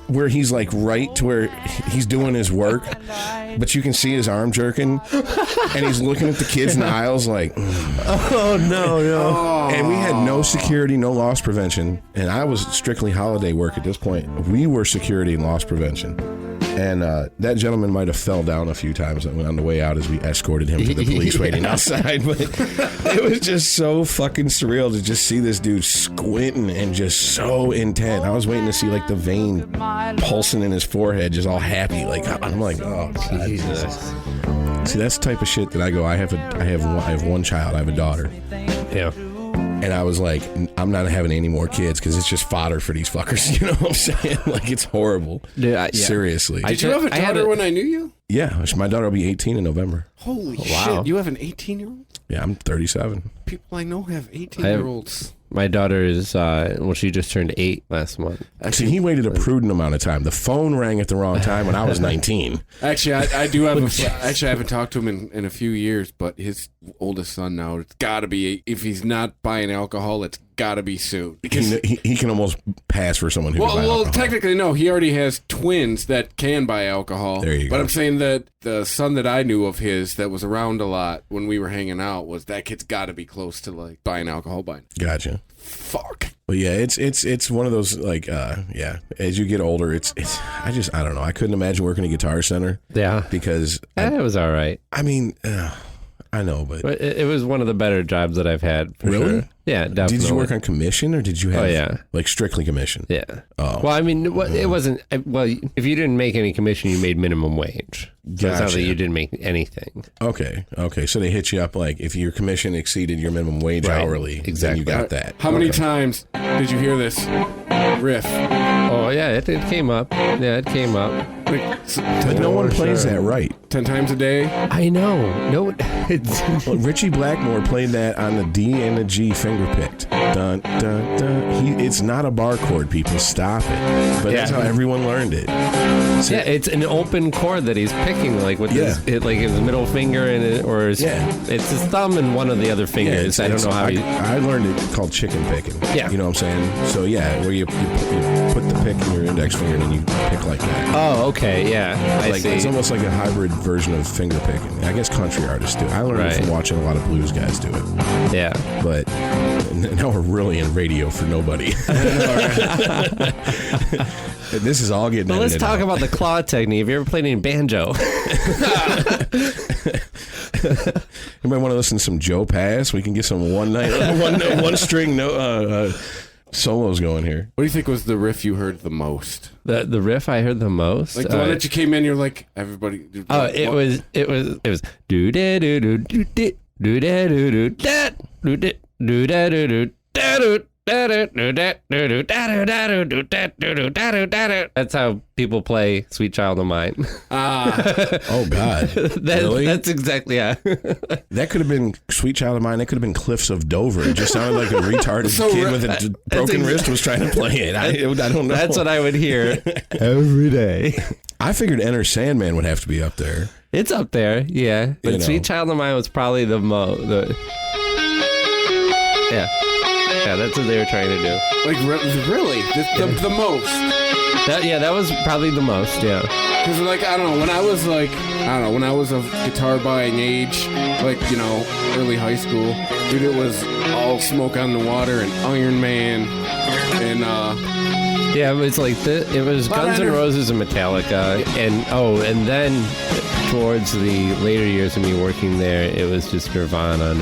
Speaker 3: where he's like right to where he's doing his work, but you can see his arm jerking, and he's looking at the kids in the aisles like,
Speaker 5: Oh no.
Speaker 3: and we had no security, no loss prevention, and I was strictly holiday work at this point. We were security and loss prevention. And that gentleman might have fell down a few times on the way out as we escorted him to the police waiting outside. But it was just so fucking surreal to just see this dude squinting and just so intent. I was waiting to see like the vein pulsing in his forehead, just all happy. Like I'm like, oh God.
Speaker 5: Jesus.
Speaker 3: See, that's the type of shit that I go. I have one child. I have a daughter.
Speaker 5: Yeah.
Speaker 3: And I was like, I'm not having any more kids because it's just fodder for these fuckers. You know what I'm saying? Like, it's horrible.
Speaker 5: Dude,
Speaker 3: Seriously.
Speaker 4: Did you have a
Speaker 5: I had
Speaker 4: daughter when I knew you?
Speaker 3: Yeah, my daughter will be 18 in November.
Speaker 4: Holy
Speaker 5: Wow.
Speaker 4: shit. You have an 18-year-old?
Speaker 3: Yeah, I'm 37.
Speaker 4: People I know have 18-year-olds.
Speaker 5: My daughter is she just turned 8 last month.
Speaker 3: See, he waited a prudent amount of time. The phone rang at the wrong time when I was 19.
Speaker 4: Actually, I do have actually, I haven't talked to him in a few years, but his oldest son now, it's got to be, if he's not buying alcohol, it's got to be soon. Because
Speaker 3: He can almost pass for someone who can buy
Speaker 4: Well,
Speaker 3: alcohol.
Speaker 4: technically, no. He already has twins that can buy alcohol.
Speaker 3: There you
Speaker 4: But
Speaker 3: go.
Speaker 4: I'm saying that the son that I knew of his that was around a lot when we were hanging out was that kid's got to be close to like buying alcohol.
Speaker 3: Gotcha.
Speaker 4: Fuck.
Speaker 3: But yeah, it's one of those like yeah. As you get older, it's I don't know. I couldn't imagine working at Guitar Center
Speaker 5: Yeah.
Speaker 3: because
Speaker 5: It was all right.
Speaker 3: I mean, I know, but
Speaker 5: But it was one of the better jobs that I've had. For
Speaker 3: Really?
Speaker 5: Sure. Yeah, definitely.
Speaker 3: did you work on commission or did you have
Speaker 5: yeah.
Speaker 3: like strictly commission?
Speaker 5: Yeah.
Speaker 3: Oh.
Speaker 5: Well, I mean, it wasn't. Well, if you didn't make any commission, you made minimum wage. So it's not
Speaker 3: Gotcha.
Speaker 5: that you didn't make anything.
Speaker 3: Okay. So they hit you up like if your commission exceeded your minimum wage
Speaker 5: Right.
Speaker 3: hourly, then
Speaker 5: Exactly.
Speaker 3: you got that.
Speaker 4: How many
Speaker 3: Okay.
Speaker 4: times did you hear this riff?
Speaker 5: Oh yeah, it came up. Yeah, it came up.
Speaker 4: Like,
Speaker 3: But no one plays
Speaker 5: sure.
Speaker 3: that right.
Speaker 4: 10 times a day?
Speaker 5: I know. No, it's
Speaker 3: Well, Richie Blackmore played that on the D and the G finger picked. Dun, dun, dun. It's not a bar chord, people. Stop it. But that's
Speaker 5: Yeah.
Speaker 3: how everyone learned it. So-
Speaker 5: yeah, it's an open chord that he's picking, like with his middle finger or his, it's his thumb and one of the other fingers. I don't know how
Speaker 3: I learned it called chicken picking.
Speaker 5: Yeah.
Speaker 3: You know what I'm saying? So, yeah, where you put the pick in your index finger and then you pick like that.
Speaker 5: Oh, okay, yeah, I
Speaker 3: Like
Speaker 5: see.
Speaker 3: it's almost like a hybrid version of finger picking. I guess country artists do. I learned it
Speaker 5: Right.
Speaker 3: from watching a lot of blues guys do it.
Speaker 5: Yeah.
Speaker 3: But now we're really in radio for nobody. This is all getting.
Speaker 5: But let's
Speaker 3: edited
Speaker 5: talk
Speaker 3: out.
Speaker 5: about the claw technique. Have you ever played any banjo?
Speaker 3: Anybody want to listen to some Joe Pass? We can get some one string solos going here.
Speaker 4: What do you think was the riff you heard the most?
Speaker 5: The riff I heard the most.
Speaker 4: Like the one that you came in, you're like, everybody.
Speaker 5: Oh, it was do da do do do do do da do do da do da do da do do da do. That's how people play "Sweet Child of Mine."
Speaker 3: Oh God! Really?
Speaker 5: That's exactly
Speaker 3: That could have been "Sweet Child of Mine." That could have been "Cliffs of Dover." It just sounded like a retarded kid with a broken wrist was trying to play it. I don't know.
Speaker 5: That's what I would hear every day.
Speaker 3: I figured "Enter Sandman" would have to be up there.
Speaker 5: It's up there, yeah. But
Speaker 3: You know.
Speaker 5: "Sweet Child of Mine" was probably the yeah. Yeah, that's what they were trying to do.
Speaker 4: Like, really? The most?
Speaker 5: That was probably the most, yeah.
Speaker 4: Because, like, I don't know, when I was of guitar buying age, like, you know, early high school, dude, it was all Smoke on the Water and Iron Man and,
Speaker 5: Yeah, it was like it was Guns N' Roses and Metallica, and then towards the later years of me working there, it was just Nirvana.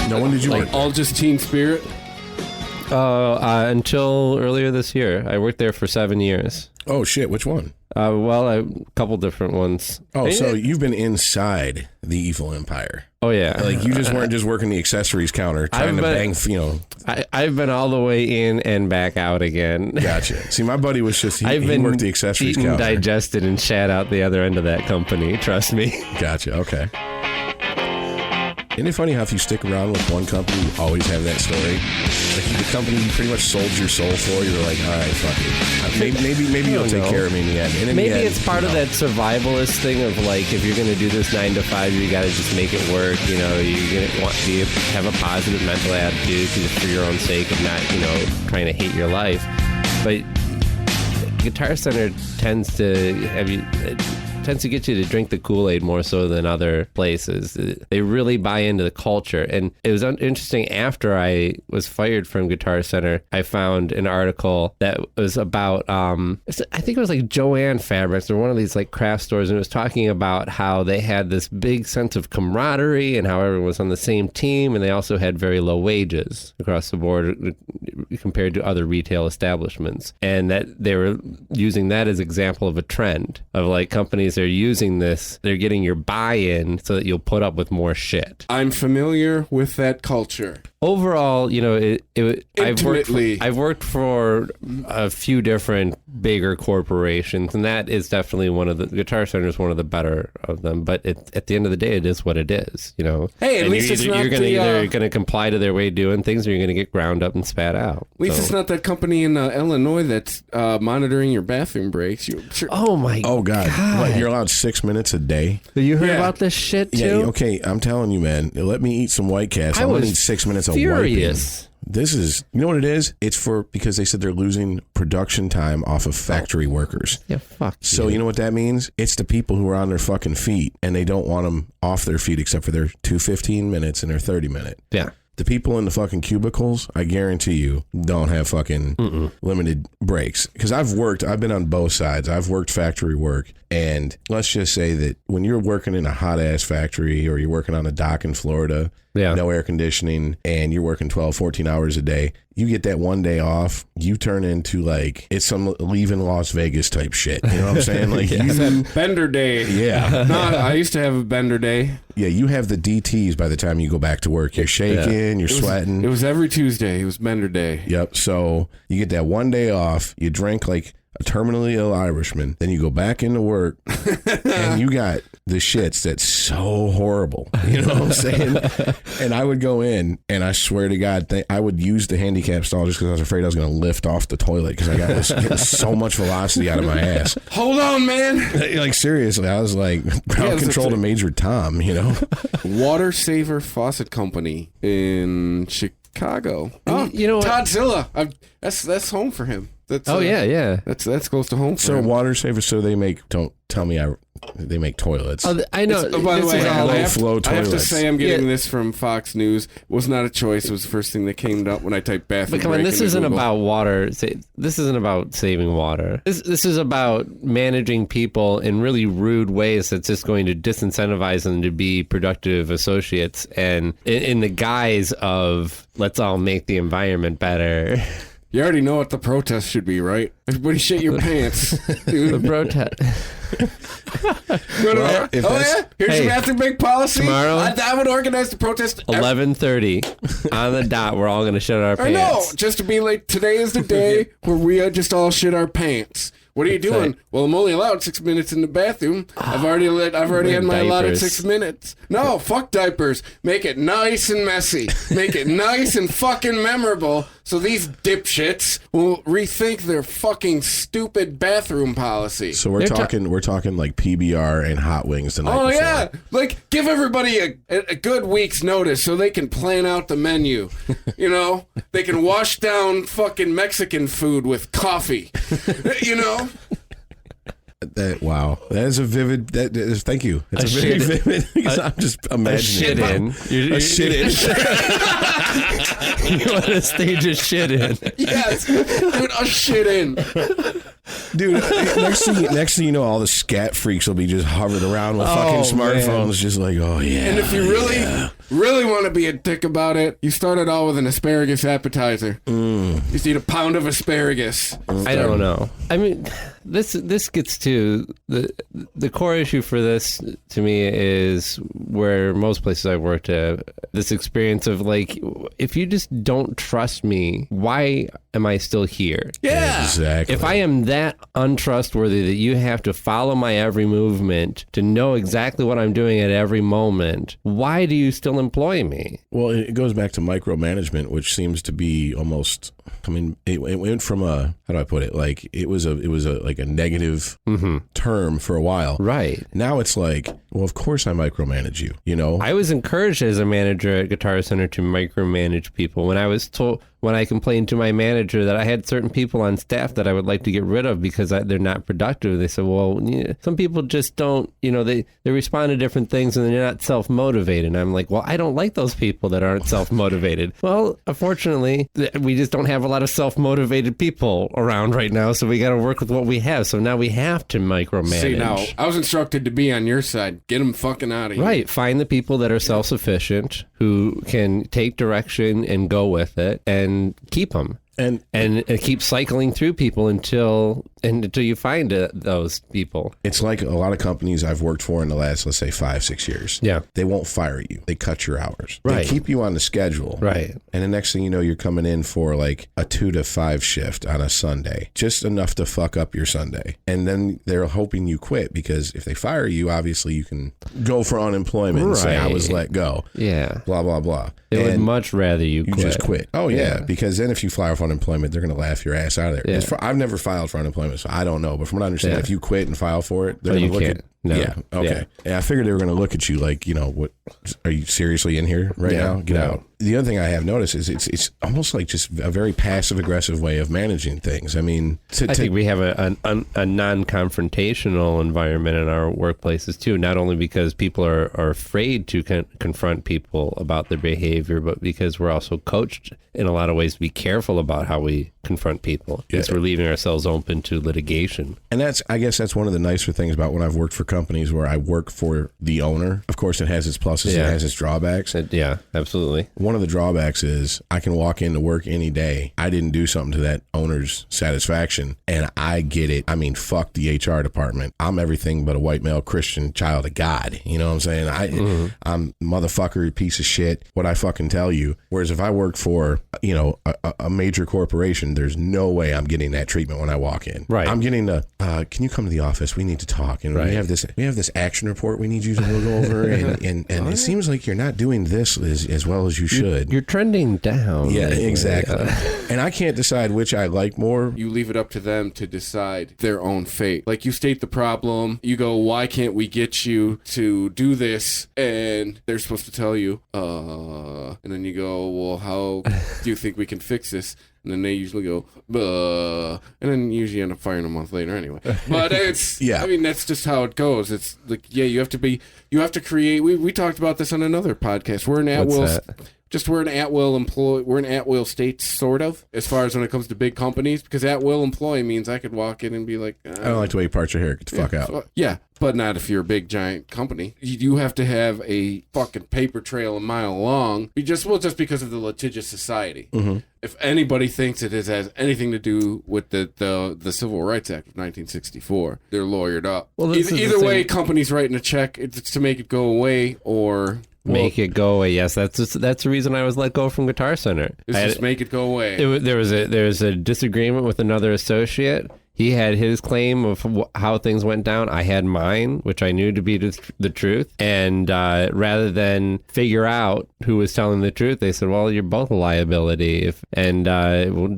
Speaker 3: No one did you
Speaker 4: like
Speaker 3: work?
Speaker 4: all just Teen Spirit.
Speaker 5: Until earlier this year, I worked there for 7 years.
Speaker 3: Oh shit! Which one?
Speaker 5: A couple different ones.
Speaker 3: Oh, so you've been inside the evil empire.
Speaker 5: Oh yeah,
Speaker 3: Like you just weren't just working the accessories counter trying to bang. You know.
Speaker 5: I've been all the way in and back out again.
Speaker 3: Gotcha. See, my buddy was just he worked the accessories
Speaker 5: eaten,
Speaker 3: counter.
Speaker 5: digested, and shat out the other end of that company. Trust me.
Speaker 3: Gotcha. Okay. Isn't it funny how if you stick around with one company, you always have that story? Like the company you pretty much sold your soul for, you're like, all right, fuck it. Maybe you'll take care of me in the end. And in
Speaker 5: Maybe
Speaker 3: the end,
Speaker 5: it's part of that survivalist thing of like, if you're going to do this 9 to 5, you got to just make it work. You know, you're going to want to have a positive mental attitude just for your own sake of not, you know, trying to hate your life. But Guitar Center tends to get you to drink the Kool-Aid more so than other places. They really buy into the culture. And it was interesting, after I was fired from Guitar Center, I found an article that was about, I think it was like Joanne Fabrics or one of these like craft stores, and it was talking about how they had this big sense of camaraderie and how everyone was on the same team, and they also had very low wages across the board compared to other retail establishments. And that they were using that as example of a trend of like companies are using this, they're getting your buy-in so that you'll put up with more shit.
Speaker 4: I'm familiar with that culture.
Speaker 5: Overall, you know,
Speaker 4: Intimately.
Speaker 5: I've worked for a few different bigger corporations, and that is definitely Guitar Center is one of the better of them. But at the end of the day, it is what it is, you know.
Speaker 4: Hey, at
Speaker 5: And
Speaker 4: least it's not
Speaker 5: you're
Speaker 4: the,
Speaker 5: either going to comply to their way of doing things, or you're going to get ground up and spat out.
Speaker 4: At least it's not that company in Illinois that's monitoring your bathroom breaks.
Speaker 5: Oh my!
Speaker 3: Oh God! What, you're allowed 6 minutes a day?
Speaker 5: You heard
Speaker 4: Yeah.
Speaker 5: about this shit too?
Speaker 3: Yeah. Okay, I'm telling you, man. Let me eat some White Cast.
Speaker 5: I
Speaker 3: I'm gonna
Speaker 5: was
Speaker 3: need 6 minutes of
Speaker 5: furious.
Speaker 3: wiping. This is, you know what it is? It's because they said they're losing production time off of factory workers.
Speaker 5: Yeah, fuck.
Speaker 3: So you know what that means? It's the people who are on their fucking feet and they don't want them off their feet except for their 2 15 minutes and their 30 minute.
Speaker 5: Yeah.
Speaker 3: The people in the fucking cubicles, I guarantee you, don't have fucking limited breaks. Because I've been on both sides. I've worked factory work. And let's just say that when you're working in a hot ass factory or you're working on a dock in Florida, no air conditioning, and you're working 12, 14 hours a day, you get that one day off, you turn into like, it's some leaving Las Vegas type shit. You know what I'm saying? Like
Speaker 4: Bender day.
Speaker 3: Yeah.
Speaker 4: No, I used to have a bender day.
Speaker 3: Yeah, you have the DTs by the time you go back to work. You're shaking, you're sweating.
Speaker 4: It was every Tuesday. It was bender day.
Speaker 3: Yep. So you get that one day off, you drink like a terminally ill Irishman, then you go back into work and you got the shits that's so horrible. You know what I'm saying? And I would go in and I swear to God, I would use the handicap stall just because I was afraid I was going to lift off the toilet because I got getting so much velocity out of my ass.
Speaker 4: Hold on, man.
Speaker 3: Like seriously, I was like ground control to Major Tom, you know?
Speaker 4: Water Saver Faucet Company in Chicago.
Speaker 5: You know what?
Speaker 4: Toddzilla. That's home for him. That's,
Speaker 5: yeah.
Speaker 4: That's close to home for
Speaker 3: So
Speaker 4: him.
Speaker 3: water savers, so they make, don't tell me they make toilets.
Speaker 5: Oh, I know.
Speaker 4: By the
Speaker 5: this
Speaker 4: way,
Speaker 5: is all-
Speaker 4: I have
Speaker 3: low-flow
Speaker 4: to
Speaker 3: toilets.
Speaker 4: say I'm getting this from Fox News. It was not a choice. It was the first thing that came up when I typed bathroom
Speaker 5: But come on,
Speaker 4: break
Speaker 5: this
Speaker 4: into
Speaker 5: isn't
Speaker 4: Google.
Speaker 5: about water. This isn't about saving water. This is about managing people in really rude ways that's just going to disincentivize them to be productive associates, and in the guise of let's all make the environment better.
Speaker 4: You already know what the protest should be, right? Everybody shit your pants. Dude.
Speaker 5: The protest.
Speaker 3: Well, if that's-
Speaker 4: Yeah? Here's
Speaker 5: Hey,
Speaker 4: your bathroom break policy.
Speaker 5: tomorrow-
Speaker 4: I would organize the protest.
Speaker 5: 11:30 on the dot. We're all going to shit our
Speaker 4: I know,
Speaker 5: pants.
Speaker 4: just to be like, today is the day where we just all shit our pants. What are you doing?
Speaker 5: right.
Speaker 4: Well, I'm only allowed 6 minutes in the bathroom. I've already had my allotted
Speaker 5: Diapers.
Speaker 4: 6 minutes. No, fuck diapers. Make it nice and messy. Make it nice and fucking memorable so these dipshits will rethink their fucking stupid bathroom policy.
Speaker 3: So we're talking like PBR and hot wings the night
Speaker 4: Oh
Speaker 3: before.
Speaker 4: yeah, like give everybody a good week's notice so they can plan out the menu. You know, they can wash down fucking Mexican food with coffee. You know,
Speaker 3: Wow, that is a vivid. Thank you. It's a very
Speaker 5: shit-
Speaker 3: vivid. Because I'm just
Speaker 5: A
Speaker 3: imagining
Speaker 5: shit in.
Speaker 3: a shit in.
Speaker 5: You want to stage a shit in.
Speaker 4: yes, dude, a shit in.
Speaker 3: Dude, next thing you know, all the scat freaks will be just hovered around with fucking smartphones,
Speaker 5: man.
Speaker 3: just like, oh yeah.
Speaker 4: And if you really want to be a dick about it, you start it all with an asparagus appetizer. You just eat a pound of asparagus.
Speaker 5: I don't know. I mean, this gets to the core issue for this to me is where most places I've worked at, this experience of like, if you just don't trust me, why am I still here?
Speaker 4: Yeah.
Speaker 3: Exactly.
Speaker 5: If I am that untrustworthy that you have to follow my every movement to know exactly what I'm doing at every moment, why do you still employ me?
Speaker 3: Well, it goes back to micromanagement, which seems to be almost. I mean, it went from a, how do I put it? Like it was a like a negative term for a while.
Speaker 5: Right.
Speaker 3: Now it's like, well, of course I micromanage you. You know.
Speaker 5: I was encouraged as a manager at Guitar Center to micromanage people. When I complained to my manager that I had certain people on staff that I would like to get rid of because they're not productive, they said, well, some people just don't, they respond to different things and they're not self-motivated. And I'm like, well, I don't like those people that aren't self-motivated. Well, unfortunately, we just don't have a lot of self-motivated people around right now, so we got to work with what we have. So now we have to micromanage.
Speaker 4: See, now, I was instructed to be on your side. Get them fucking out of here.
Speaker 5: Right. Find the people that are self-sufficient, who can take direction and go with it, and keep them. And keep cycling through people until you find those people.
Speaker 3: It's like a lot of companies I've worked for in the last, let's say, 5-6 years.
Speaker 5: Yeah.
Speaker 3: They won't fire you. They cut your hours.
Speaker 5: Right.
Speaker 3: They keep you on the schedule.
Speaker 5: Right.
Speaker 3: And the next thing you know, you're coming in for like a 2 to 5 shift on a Sunday, just enough to fuck up your Sunday. And then they're hoping you quit because if they fire you, obviously you can go for unemployment and say, I was let go.
Speaker 5: Yeah.
Speaker 3: Blah, blah, blah.
Speaker 5: They would
Speaker 3: And
Speaker 5: much rather you quit.
Speaker 3: just quit. Oh, yeah. Because then if you file for unemployment, they're going to laugh your ass out of there.
Speaker 5: Yeah.
Speaker 3: I've never filed for unemployment, so I don't know. But from what I understand,
Speaker 5: Yeah.
Speaker 3: if you quit and file for it, they're
Speaker 5: Oh,
Speaker 3: going
Speaker 5: you
Speaker 3: to look
Speaker 5: can't.
Speaker 3: at
Speaker 5: No.
Speaker 3: Yeah. Okay. And I figured they were going to look at you like, what? Are you seriously in here right now? Get out. The other thing I have noticed is it's almost like just a very passive aggressive way of managing things. I mean,
Speaker 5: I think we have a non-confrontational environment in our workplaces too. Not only because people are afraid to confront people about their behavior, but because we're also coached in a lot of ways to be careful about how we confront people. Because we're leaving ourselves open to litigation.
Speaker 3: And I guess that's one of the nicer things about when I've worked for companies where I work for the owner. Of course, it has its pluses, it has its drawbacks.
Speaker 5: Yeah, absolutely.
Speaker 3: One of the drawbacks is I can walk into work any day. I didn't do something to that owner's satisfaction, and I get it. I mean, fuck the HR department. I'm everything but a white male Christian child of God. You know what I'm saying? I'm motherfucker, piece of shit. What I fucking tell you. Whereas if I work for, a major corporation, there's no way I'm getting that treatment when I walk in.
Speaker 5: Right.
Speaker 3: I'm getting can you come to the office? We need to talk. And we have this action report we need you to go over. And it seems like you're not doing this as well as you should.
Speaker 5: You're trending down.
Speaker 3: Yeah, exactly. And I can't decide which I like more.
Speaker 4: You leave it up to them to decide their own fate. Like, you state the problem, you go, why can't we get you to do this? And they're supposed to tell you, and then you go, well, how do you think we can fix this? And then they usually go, and then usually end up firing a month later anyway. But it's, I mean, that's just how it goes. It's like, you have to create, we talked about this on another podcast. We're an at-will employee. We're an at-will state, sort of, as far as when it comes to big companies, because at-will employee means I could walk in and be like,
Speaker 3: I don't like the way you part your hair. Get the fuck out.
Speaker 4: Yeah, but not if you're a big, giant company. You have to have a fucking paper trail a mile long, just because of the litigious society. Mm-hmm. If anybody thinks it has anything to do with the Civil Rights Act of 1964, they're lawyered up. Well, either way, companies writing a check it's to make it go away or...
Speaker 5: Make it go away. Yes, that's the reason I was let go from Guitar Center.
Speaker 4: Just make it go away.
Speaker 5: There was a disagreement with another associate. He had his claim of how things went down. I had mine, which I knew to be the truth. And rather than figure out who was telling the truth, they said, well, you're both a liability. And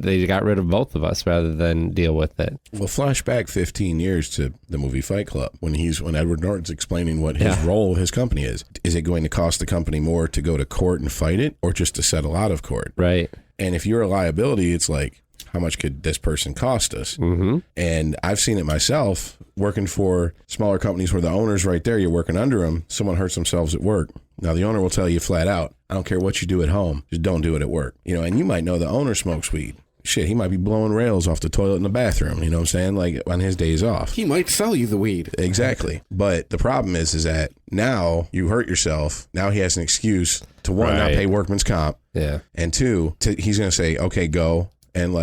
Speaker 5: they got rid of both of us rather than deal with it.
Speaker 3: Well, flashback 15 years to the movie Fight Club, when Edward Norton's explaining what his role of his company is. Is it going to cost the company more to go to court and fight it, or just to settle out of court?
Speaker 5: Right.
Speaker 3: And if you're a liability, it's like, how much could this person cost us? Mm-hmm. And I've seen it myself working for smaller companies where the owner's right there, you're working under them, someone hurts themselves at work. Now, the owner will tell you flat out, I don't care what you do at home, just don't do it at work. And you might know the owner smokes weed. Shit, he might be blowing rails off the toilet in the bathroom, you know what I'm saying? Like, on his days off.
Speaker 4: He might sell you the weed.
Speaker 3: Exactly. But the problem is that now you hurt yourself. Now he has an excuse to, one, not pay workman's comp.
Speaker 5: Yeah.
Speaker 3: And two, he's going to say, okay, go. And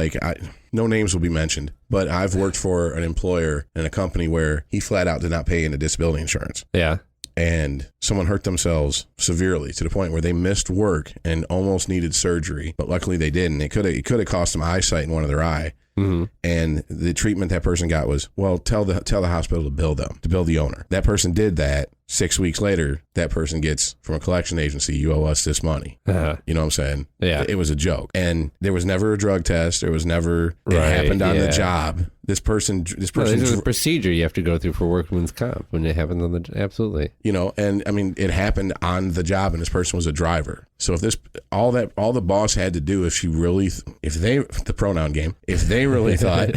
Speaker 3: no names will be mentioned, but I've worked for an employer in a company where he flat out did not pay into disability insurance.
Speaker 5: Yeah.
Speaker 3: And someone hurt themselves severely to the point where they missed work and almost needed surgery, but luckily they didn't. It could have cost them eyesight in one of their eye. Mm-hmm. And the treatment that person got was, well, tell the hospital to bill the owner. That person did that. 6 weeks later, that person gets from a collection agency, you owe us this money. Uh-huh. You know what I'm saying?
Speaker 5: Yeah.
Speaker 3: It was a joke. And there was never a drug test. There was never, it happened on the job. This person.
Speaker 5: This is a procedure you have to go through for workman's comp when it happens on the, absolutely.
Speaker 3: And I mean, it happened on the job and this person was a driver. So if all the boss had to do, the pronoun game, if they really thought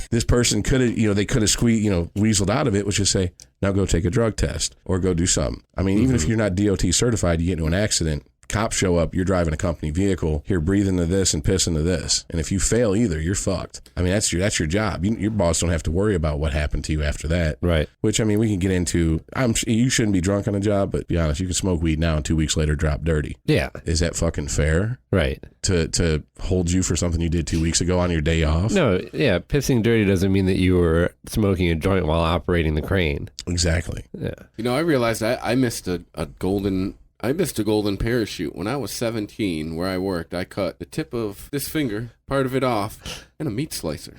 Speaker 3: this person could have, they could have weaseled out of it, was just say, now go take a drug test or go do something. I mean, even if you're not DOT certified, you get into an accident, cops show up, you're driving a company vehicle, here, breathe into this and piss into this. And if you fail either, you're fucked. I mean, that's your job. Your boss don't have to worry about what happened to you after that.
Speaker 5: Right.
Speaker 3: Which, I mean, we can get into, you shouldn't be drunk on a job, but be honest, you can smoke weed now and 2 weeks later drop dirty.
Speaker 5: Yeah.
Speaker 3: Is that fucking fair?
Speaker 5: Right.
Speaker 3: To hold you for something you did 2 weeks ago on your day off?
Speaker 5: No, yeah. Pissing dirty doesn't mean that you were smoking a joint while operating the crane.
Speaker 3: Exactly.
Speaker 5: Yeah.
Speaker 4: I realized I missed a golden parachute. When I was 17, where I worked, I cut the tip of this finger, part of it off, and a meat slicer.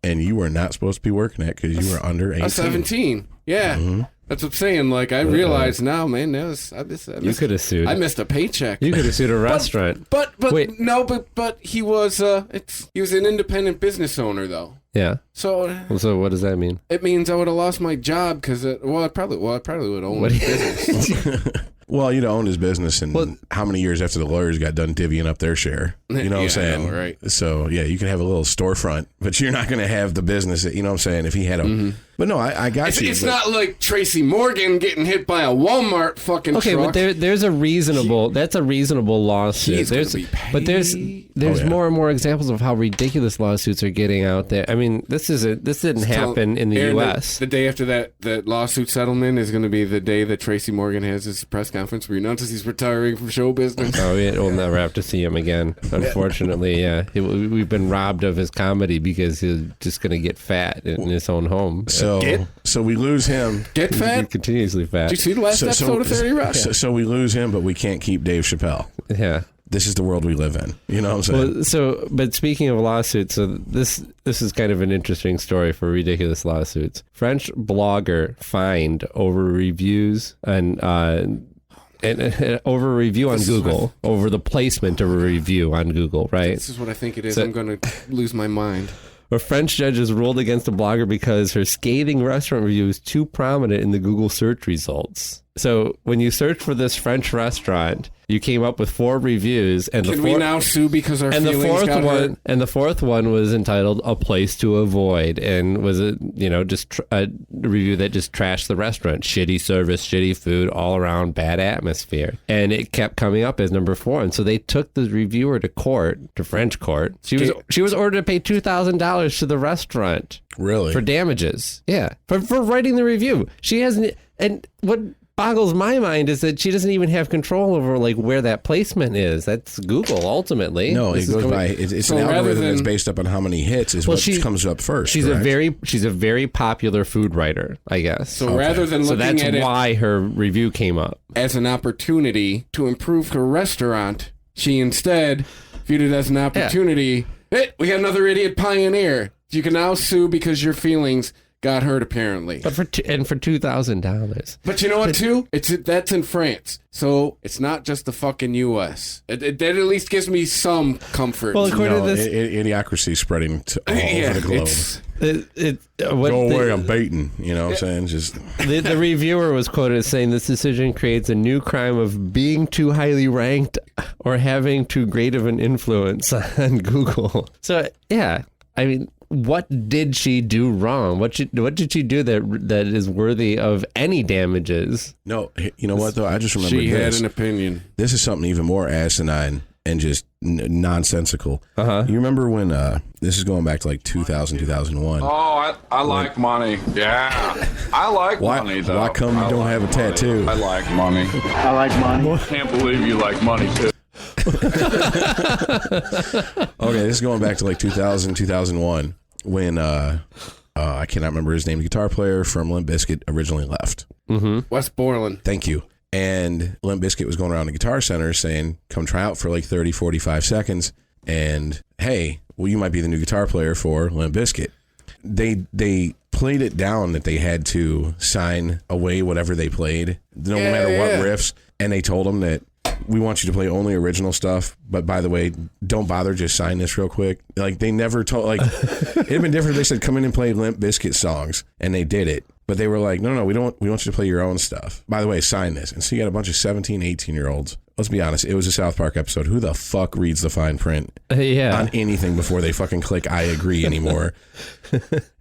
Speaker 3: And you were not supposed to be working that because you were under 18.
Speaker 4: 17, yeah. Mm-hmm. That's what I'm saying. Like, I realize now, man, I
Speaker 5: You could have sued.
Speaker 4: I missed a paycheck.
Speaker 5: You could have sued a restaurant.
Speaker 4: But
Speaker 5: Wait.
Speaker 4: no, but he was he was an independent business owner though.
Speaker 5: Yeah.
Speaker 4: So
Speaker 5: what does that mean?
Speaker 4: it means I would have lost my job because I probably would own
Speaker 5: What
Speaker 4: the
Speaker 5: do you-
Speaker 4: business.
Speaker 3: Well, you'd owned his business, and how many years after the lawyers got done divvying up their share? You know what I'm
Speaker 4: Yeah, I
Speaker 3: saying?
Speaker 4: know, right.
Speaker 3: So, yeah, you can have a little storefront, but you're not going to have the business, you know what I'm saying, if he had a... But no, I got you.
Speaker 4: It's
Speaker 3: but-
Speaker 4: not like Tracy Morgan getting hit by a Walmart fucking
Speaker 5: Okay,
Speaker 4: truck.
Speaker 5: but there's a reasonable. That's a reasonable lawsuit.
Speaker 4: He's gonna
Speaker 5: There's,
Speaker 4: be
Speaker 5: but there's
Speaker 4: paid.
Speaker 5: there's
Speaker 3: Oh, yeah.
Speaker 5: more and more examples of how ridiculous lawsuits are getting out there. I mean, this didn't happen in the
Speaker 4: Aaron,
Speaker 5: U.S.
Speaker 4: The day after that lawsuit settlement is going to be the day that Tracy Morgan has his press conference where he announces he's retiring from show business.
Speaker 5: Oh, we'll never have to see him again. Unfortunately, yeah, we've been robbed of his comedy because he's just going to get fat in his own home.
Speaker 3: So we lose him.
Speaker 4: Get
Speaker 5: He's
Speaker 4: fat?
Speaker 5: continuously fat.
Speaker 4: Did you see the last episode of 30 Rock?
Speaker 3: So we lose him, but we can't keep Dave Chappelle.
Speaker 5: Yeah.
Speaker 3: This is the world we live in. You know what I'm saying?
Speaker 5: But speaking of lawsuits, so this is kind of an interesting story for ridiculous lawsuits. French blogger fined over reviews and over a review on Google, over the placement of a review on Google, right?
Speaker 4: This is what I think it is.
Speaker 5: So-
Speaker 4: I'm going to lose my mind.
Speaker 5: A French judge has ruled against a blogger because her scathing restaurant review is too prominent in the Google search results. So when you search for this French restaurant, you came up with 4 reviews, and
Speaker 4: Can we now sue because our feelings got hurt?
Speaker 5: And the fourth one was entitled "A Place to Avoid," and was a review that just trashed the restaurant, shitty service, shitty food, all around bad atmosphere, and it kept coming up as number 4. And so they took the reviewer to court, to French court. She was ordered to pay $2,000 to the restaurant
Speaker 3: Really?
Speaker 5: for damages. Yeah, for writing the review. She hasn't. And what boggles my mind is that she doesn't even have control over like where that placement is. That's Google ultimately.
Speaker 3: No,
Speaker 5: This
Speaker 3: it
Speaker 5: is
Speaker 3: goes
Speaker 5: going-
Speaker 3: by. It's
Speaker 4: So
Speaker 3: an
Speaker 4: rather
Speaker 3: algorithm that's
Speaker 4: than-
Speaker 3: based up on how many hits is
Speaker 5: Well,
Speaker 3: what comes up first.
Speaker 5: She's
Speaker 3: correct?
Speaker 5: a very popular food writer, I guess.
Speaker 4: So rather than
Speaker 5: So
Speaker 4: looking
Speaker 5: that's
Speaker 4: at it
Speaker 5: why her review came up.
Speaker 4: as an opportunity to improve her restaurant, she instead viewed it as an opportunity. Hey, we got another idiot pioneer. You can now sue because your feelings got hurt, apparently.
Speaker 5: But for $2,000.
Speaker 4: But you know what, too? That's in France. So it's not just the fucking U.S. That at least gives me some comfort.
Speaker 5: Well, according
Speaker 3: No,
Speaker 5: to this,
Speaker 3: idiocracy spreading to all
Speaker 4: Yeah,
Speaker 3: over the globe.
Speaker 4: it's-
Speaker 3: Go away, I'm baiting. You know what I'm saying? Just
Speaker 5: the reviewer was quoted as saying this decision creates a new crime of being too highly ranked or having too great of an influence on Google. So, yeah, I mean, what did she do wrong? What did she do that is worthy of any damages?
Speaker 3: no. You know what though? I just remembered
Speaker 4: she had
Speaker 3: this.
Speaker 4: an opinion.
Speaker 3: This is something even more asinine and just nonsensical.
Speaker 5: Uh-huh.
Speaker 3: You remember when this is going back to like 2000, 2001.
Speaker 8: Oh, I like money. Yeah. I like
Speaker 3: Why-
Speaker 8: money, though.
Speaker 3: why come you
Speaker 8: I
Speaker 3: don't
Speaker 8: like
Speaker 3: have a
Speaker 8: money.
Speaker 3: tattoo?
Speaker 8: I like money. I like money. Can't believe you like money, too.
Speaker 3: Okay, this is going back to like 2000, 2001 when I cannot remember his name. The guitar player from Limp Bizkit originally left.
Speaker 4: West Borland.
Speaker 3: Thank you. And Limp Bizkit was going around the Guitar Center saying, come try out for like 30, 45 seconds. And hey, well, you might be the new guitar player for Limp Bizkit. They played it down that they had to sign away whatever they played, no matter what riffs. And they told them that we want you to play only original stuff. But by the way, don't bother, just sign this real quick. Like they never told, like it'd been different if they said, come in and play Limp Bizkit songs. And they did it. But they were like, no, we want you to play your own stuff. By the way, sign this. And so you got a bunch of 17, 18-year-olds. Let's be honest, it was a South Park episode. Who the fuck reads the fine print
Speaker 5: Yeah.
Speaker 3: on anything before they fucking click I agree anymore?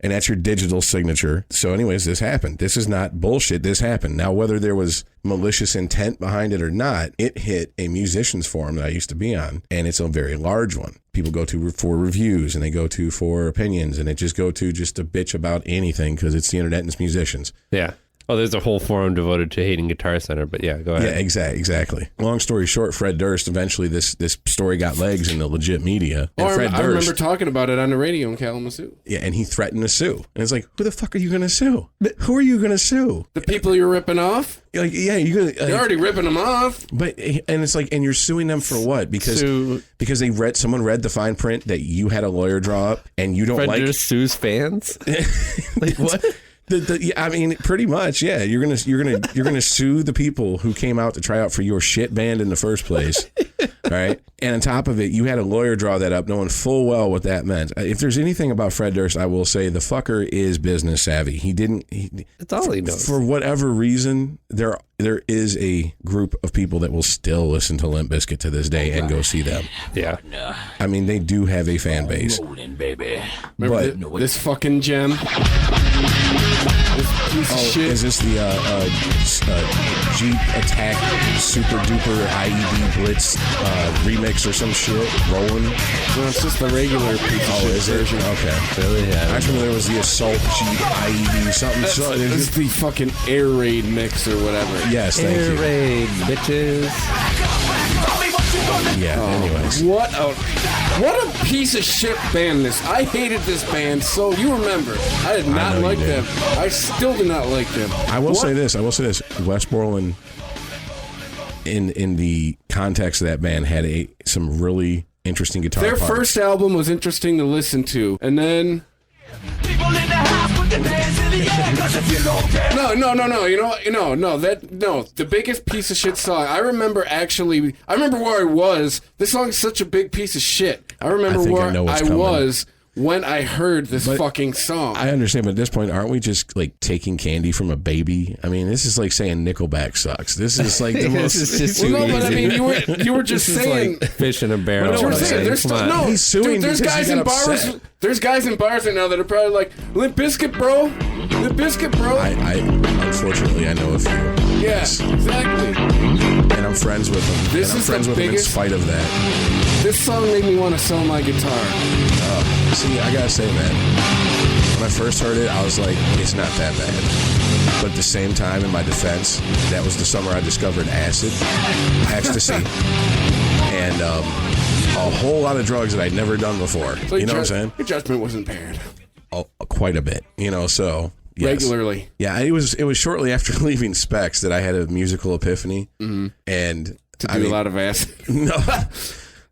Speaker 3: And that's your digital signature. So anyways, this happened. This is not bullshit. This happened. Now, whether there was malicious intent behind it or not, it hit a musicians forum that I used to be on, and it's a very large one. People go to for reviews, and they go to for opinions, and they just go to just to bitch about anything because it's the internet and it's musicians.
Speaker 5: Yeah. Oh, there's a whole forum devoted to hating Guitar Center, but yeah, go ahead.
Speaker 3: Yeah, exactly. Long story short, Fred Durst, eventually this story got legs in the legit media. And Fred
Speaker 4: I remember
Speaker 3: Durst,
Speaker 4: talking about it on the radio in Kalamazoo.
Speaker 3: yeah, and he threatened to sue. And it's like, who the fuck are you going to sue? Who are you going to sue?
Speaker 4: The people you're ripping off?
Speaker 3: Like, yeah, you're going
Speaker 4: You're already ripping them off.
Speaker 3: But and it's like, and you're suing them for what? Because someone read the fine print that you had a lawyer draw up, and you don't
Speaker 5: Fred
Speaker 3: like.
Speaker 5: Durst sues fans? Like what?
Speaker 3: I mean, pretty much, yeah. You're gonna sue the people who came out to try out for your shit band in the first place, right? And on top of it, you had a lawyer draw that up, knowing full well what that meant. If there's anything about Fred Durst, I will say the fucker is business savvy.
Speaker 5: That's all he knows.
Speaker 3: For whatever reason, there is a group of people that will still listen to Limp Bizkit to this day and go see them.
Speaker 5: Yeah.
Speaker 3: I mean, they do have a fan base.
Speaker 4: Remember this fucking gem? This piece of shit.
Speaker 3: Is this the Jeep Attack Super Duper IED Blitz remix or some shit? Rolling?
Speaker 4: No, it's just the regular piece of shit
Speaker 3: is it?
Speaker 4: version.
Speaker 3: Okay.
Speaker 5: Really? Yeah.
Speaker 3: I remember there was the Assault Jeep IED something.
Speaker 4: It's the fucking Air Raid mix or whatever.
Speaker 3: Yes, thank
Speaker 5: Air
Speaker 3: you.
Speaker 5: Raid, bitches.
Speaker 3: Yeah, anyways.
Speaker 4: What a piece of shit band this. I hated this band, so you remember. I did not
Speaker 3: know
Speaker 4: like
Speaker 3: you did.
Speaker 4: them. I still do not like them.
Speaker 3: I will say this. Wes Borland, in the context of that band, had some really interesting guitar
Speaker 4: Their
Speaker 3: parts.
Speaker 4: first album was interesting to listen to, and then... No. The biggest piece of shit song. I remember where I was. This song's such a big piece of shit. I remember
Speaker 3: think I
Speaker 4: where
Speaker 3: know what's
Speaker 4: I
Speaker 3: coming.
Speaker 4: was when I heard this fucking song.
Speaker 3: I understand, but at this point, aren't we just like taking candy from a baby? I mean, this is like saying Nickelback sucks. This is like the most.
Speaker 5: This is just too
Speaker 4: Well, no, but I
Speaker 5: easy.
Speaker 4: mean, you were just
Speaker 5: This is
Speaker 4: saying.
Speaker 5: like fish in a barrel.
Speaker 4: But you were
Speaker 5: Okay,
Speaker 4: saying there's
Speaker 5: come
Speaker 4: still
Speaker 5: on.
Speaker 4: no.
Speaker 3: He's suing
Speaker 4: Dude, there's
Speaker 3: because he
Speaker 4: guys in
Speaker 3: got
Speaker 4: bars.
Speaker 3: upset.
Speaker 4: There's guys in bars right now that are probably like Limp Bizkit, bro. Limp Bizkit, bro.
Speaker 3: I unfortunately I know a few.
Speaker 4: Yeah, exactly.
Speaker 3: And I'm friends with them.
Speaker 4: This
Speaker 3: and I'm
Speaker 4: is
Speaker 3: friends
Speaker 4: the
Speaker 3: with them in
Speaker 4: biggest-
Speaker 3: spite of that.
Speaker 4: This song made me want to sell my guitar.
Speaker 3: See, I gotta say, man, when I first heard it, I was like, it's not that bad. But at the same time, in my defense, that was the summer I discovered ecstasy, and a whole lot of drugs that I'd never done before.
Speaker 4: So
Speaker 3: You know what I'm saying?
Speaker 4: Your judgment was impaired.
Speaker 3: Oh, quite a bit. So yes.
Speaker 4: Regularly.
Speaker 3: Yeah, it was shortly after leaving Specs that I had a musical epiphany, and
Speaker 4: To do a lot of acid.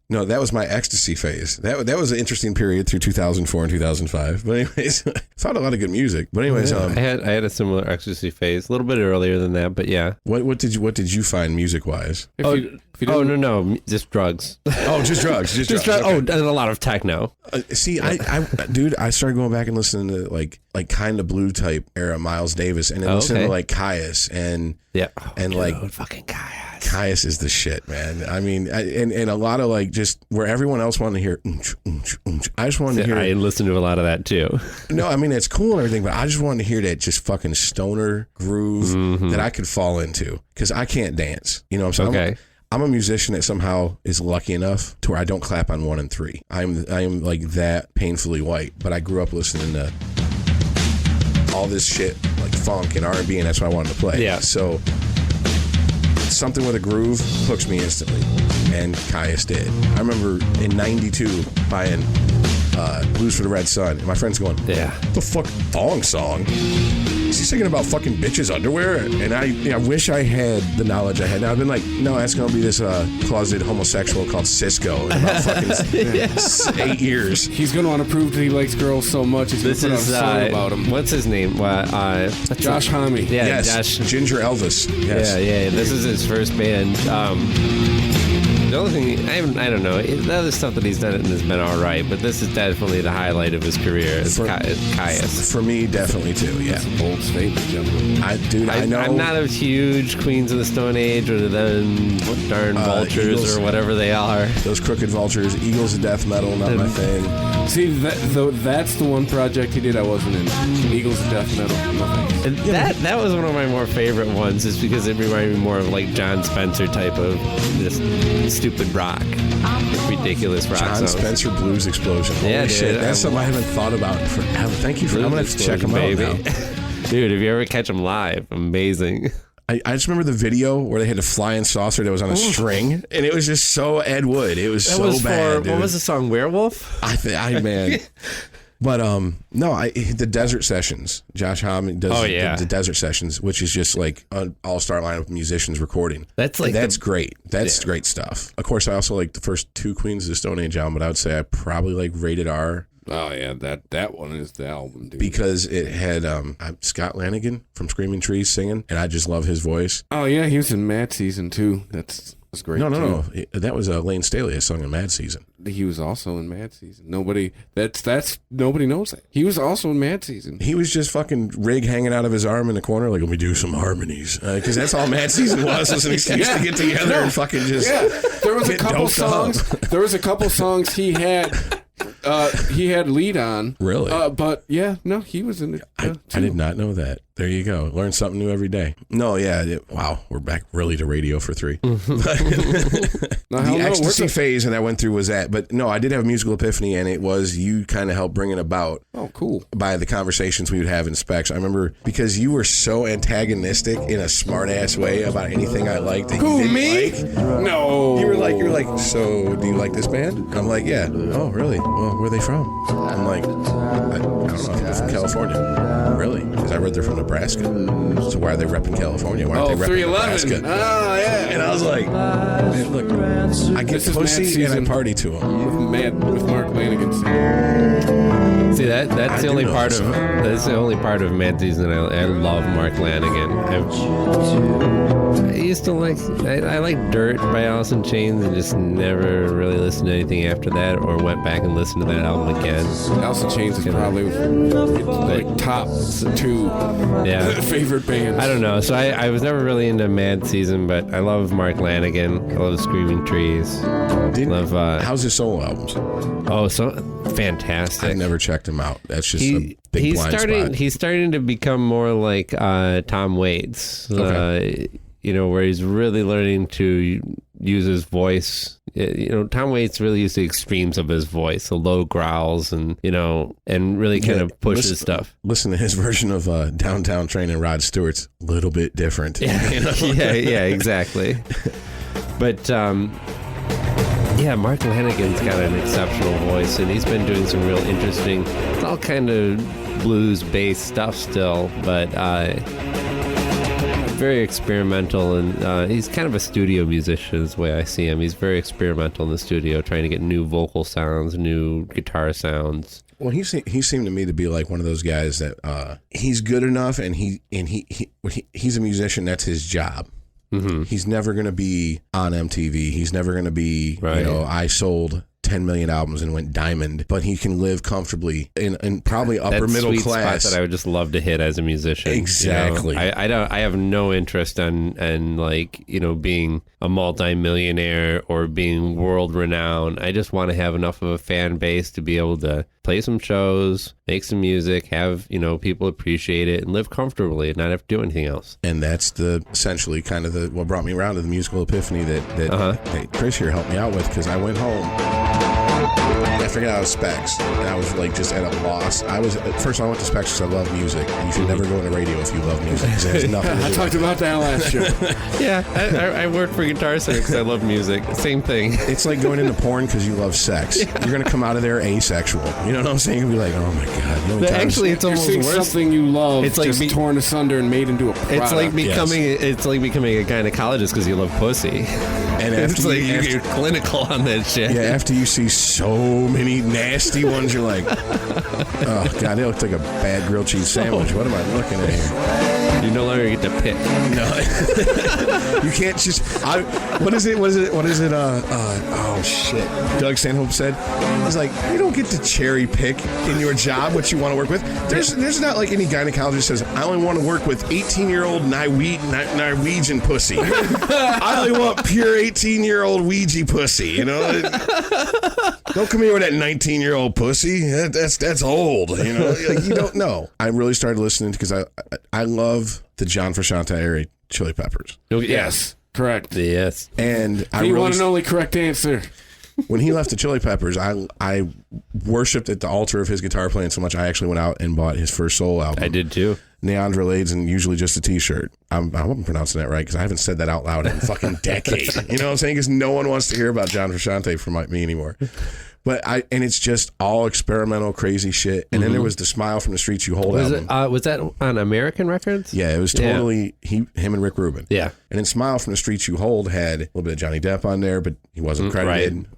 Speaker 3: No, that was my ecstasy phase. That was an interesting period through 2004 and 2005. But anyways, I found a lot of good music. But anyways,
Speaker 5: I had a similar ecstasy phase, a little bit earlier than that, but yeah.
Speaker 3: what did you find music wise?
Speaker 5: No, just drugs.
Speaker 3: Oh, just drugs, just drugs. Okay.
Speaker 5: Oh, and a lot of techno.
Speaker 3: See, I started going back and listening to like kind of blue type era Miles Davis, and then listening to like Caius and like
Speaker 5: fucking Caius.
Speaker 3: Caius is the shit, man. I mean, and a lot of like just where everyone else wanted to hear. I just wanted to hear.
Speaker 5: I listened to a lot of that too.
Speaker 3: No, I mean it's cool and everything, but I just wanted to hear that just fucking stoner groove that I could fall into because I can't dance. You know what I'm saying?
Speaker 5: Okay.
Speaker 3: I'm a musician that somehow is lucky enough to where I don't clap on 1 and 3. I am like that painfully white, but I grew up listening to all this shit like funk and R&B, and that's what I wanted to play.
Speaker 5: Yeah.
Speaker 3: So something with a groove hooks me instantly, and Caius did. I remember in '92 buying Blues for the Red Sun, and my friend's going,
Speaker 5: Yeah.
Speaker 3: the fuck thong song? Is he singing about fucking bitches' underwear? And I wish I had the knowledge I had. Now I've been like, no, that's gonna be this closeted homosexual called Cisco in about fucking 8 years.
Speaker 4: He's going to want to prove that he likes girls so much he's going to
Speaker 5: This
Speaker 4: put out a
Speaker 5: is
Speaker 4: song about him.
Speaker 5: what's his name?
Speaker 4: Josh Homme.
Speaker 5: Yeah,
Speaker 3: Yes,
Speaker 5: Josh.
Speaker 3: Ginger Elvis. Yes.
Speaker 5: Yeah. This is his first band. The only thing I don't know. The other stuff that he's done has been all right, but this is definitely the highlight of his career. It's Caius.
Speaker 3: For me, definitely too. Yeah.
Speaker 4: Bold statement, gentlemen.
Speaker 3: I know.
Speaker 5: I'm not a huge Queens of the Stone Age or them darn vultures
Speaker 3: Eagles.
Speaker 5: or whatever they are.
Speaker 3: Those crooked vultures, Eagles of death metal, not my thing.
Speaker 4: See, that's the one project he did I wasn't in. Eagles of Death Metal. Nothing.
Speaker 5: And that was one of my more favorite ones, is because it reminded me more of like John Spencer type of just stupid rock, ridiculous rock
Speaker 3: John
Speaker 5: songs.
Speaker 3: Spencer Blues Explosion. Holy
Speaker 5: Yeah, dude,
Speaker 3: shit. That's something I haven't thought about in forever. Thank you for. I'm gonna have to check them out now.
Speaker 5: Dude, if you ever catch them live, amazing.
Speaker 3: I just remember the video where they had a flying saucer that was on a string, and it was just so Ed Wood. It was so bad. Dude.
Speaker 5: What was the song? Werewolf?
Speaker 3: Man. But no, the Desert Sessions. Josh Homme does the Desert Sessions, which is just like an all-star lineup of musicians recording.
Speaker 5: That's
Speaker 3: great. That's great stuff. Of course, I also like the first 2 Queens of the Stone Age album, but I would say I probably like Rated R
Speaker 4: Oh yeah, that one is the album, dude.
Speaker 3: because it had Scott Lanigan from Screaming Trees singing, and I just love his voice.
Speaker 4: Oh yeah, he was in Mad Season too. That's great.
Speaker 3: No. That was Lane Staley sung in Mad Season.
Speaker 4: He was also in Mad Season. Nobody knows that. He was also in Mad Season.
Speaker 3: He was just fucking Rig hanging out of his arm in the corner, like, let me do some harmonies. Because that's all Mad Season was an excuse to get together and fucking just.
Speaker 4: Yeah, there was a
Speaker 3: get
Speaker 4: couple
Speaker 3: doped up.
Speaker 4: songs. There was a couple songs he had lead on.
Speaker 3: Really?
Speaker 4: But yeah, no, he was in it.
Speaker 3: I did not know that. There you go. Learn something new every day. No, yeah. Wow. We're back really to radio for 3. The ecstasy phase that I went through was that. But no, I did have a musical epiphany, and it was you kind of helped bring it about.
Speaker 4: Oh, cool.
Speaker 3: By the conversations we would have in Specs. I remember because you were so antagonistic in a smart-ass way about anything I liked that
Speaker 4: Who,
Speaker 3: you didn't
Speaker 4: me?
Speaker 3: like.
Speaker 4: No.
Speaker 3: You were like, so do you like this band? I'm like, yeah. Oh, really? Well, where are they from? I'm like, I don't know. They're from California. Really? Because I read they're from Nebraska. So why are they repping California? Why aren't they repping
Speaker 4: 311.
Speaker 3: Nebraska?
Speaker 4: Oh, yeah.
Speaker 3: And I was like, man, look, I get
Speaker 4: This is
Speaker 3: pussy
Speaker 4: Mad
Speaker 3: and I
Speaker 4: Season.
Speaker 3: party to them.
Speaker 4: With Mark Lanigan.
Speaker 5: See that's
Speaker 3: I
Speaker 5: the
Speaker 3: do
Speaker 5: only
Speaker 3: know
Speaker 5: part
Speaker 3: this.
Speaker 5: of that's the only part of Mad Season I love Mark Lanigan. I used to I like Dirt by Alice in Chains and just never really listened to anything after that or went back and listened to that album again.
Speaker 4: Alice in Chains is probably like top 2 favorite bands.
Speaker 5: I don't know. So I was never really into Mad Season, but I love Mark Lanigan. I love Screaming Trees.
Speaker 3: How's his solo albums?
Speaker 5: Oh, so fantastic.
Speaker 3: I've never checked him out. That's just a big blind spot.
Speaker 5: He's starting to become more like Tom Waits.
Speaker 3: Okay.
Speaker 5: Where he's really learning to use his voice. Tom Waits really used the extremes of his voice, the low growls, and really kind of pushes stuff.
Speaker 3: Listen to his version of Downtown Train and Rod Stewart's a little bit different.
Speaker 5: Yeah, exactly. But Mark Lanigan's got an exceptional voice, and he's been doing some real interesting, it's all kind of blues-based stuff still, but very experimental, and he's kind of a studio musician is the way I see him. He's very experimental in the studio, trying to get new vocal sounds, new guitar sounds.
Speaker 3: Well, he seemed to me to be like one of those guys that he's good enough, and he's a musician. That's his job. Mm-hmm. He's never going to be on MTV. He's never going to be, I sold 10 million albums and went diamond, but he can live comfortably in probably upper middle
Speaker 5: sweet
Speaker 3: class.
Speaker 5: Spot that I would just love to hit as a musician.
Speaker 3: Exactly.
Speaker 5: I have no interest in being a multi-millionaire or being world renowned. I just want to have enough of a fan base to be able to play some shows, make some music, have people appreciate it, and live comfortably and not have to do anything else.
Speaker 3: And that's essentially kind of what brought me around to the musical epiphany that Chris here helped me out with, because I went home after I got out of Specs, and I was like just at a loss. First I went to Specs because I love music. You should never go into radio if you love music. It has nothing to do
Speaker 4: I talked about that last show.
Speaker 5: Yeah, I work for Guitar Center because I love music. Same thing.
Speaker 3: It's like going into porn because you love sex. Yeah. You're going to come out of there asexual. You know what I'm saying? You'll be like, oh my God.
Speaker 5: Actually, it's almost
Speaker 4: worse. Something you love,
Speaker 5: it's like
Speaker 4: just torn asunder and made into a product.
Speaker 5: It's like becoming a gynecologist because you love pussy.
Speaker 3: And after
Speaker 5: you're clinical on that shit.
Speaker 3: Yeah, after you see so many nasty ones, you're like, oh God, they look like a bad grilled cheese sandwich. What am I looking at here?
Speaker 5: You no longer get to pick.
Speaker 3: No, you can't just. What is it? Oh shit! Doug Stanhope said, he's like, you don't get to cherry pick in your job what you want to work with. There's not like any gynecologist says, I only want to work with 18-year-old Norwegian pussy. I only want pure 18-year-old Ouija pussy. Don't come here with that 19-year-old pussy. That's old. Like, you don't know. I really started listening because I love the John Frusciante era Chili Peppers.
Speaker 4: Yes, correct.
Speaker 5: Yes,
Speaker 3: and
Speaker 4: the one and only correct answer.
Speaker 3: When he left the Chili Peppers, I worshipped at the altar of his guitar playing so much I actually went out and bought his first solo album.
Speaker 5: I did too.
Speaker 3: Neandra Lades, and usually just a T-shirt. I hope I'm pronouncing that right because I haven't said that out loud in a fucking decade. You know what I'm saying? Because no one wants to hear about John Frusciante from me anymore. But it's just all experimental, crazy shit. And then there was the Smile from the Streets You Hold album.
Speaker 5: Was that on American Records?
Speaker 3: Yeah, it was totally him and Rick Rubin.
Speaker 5: Yeah.
Speaker 3: And then Smile from the Streets You Hold had a little bit of Johnny Depp on there, but he wasn't credited.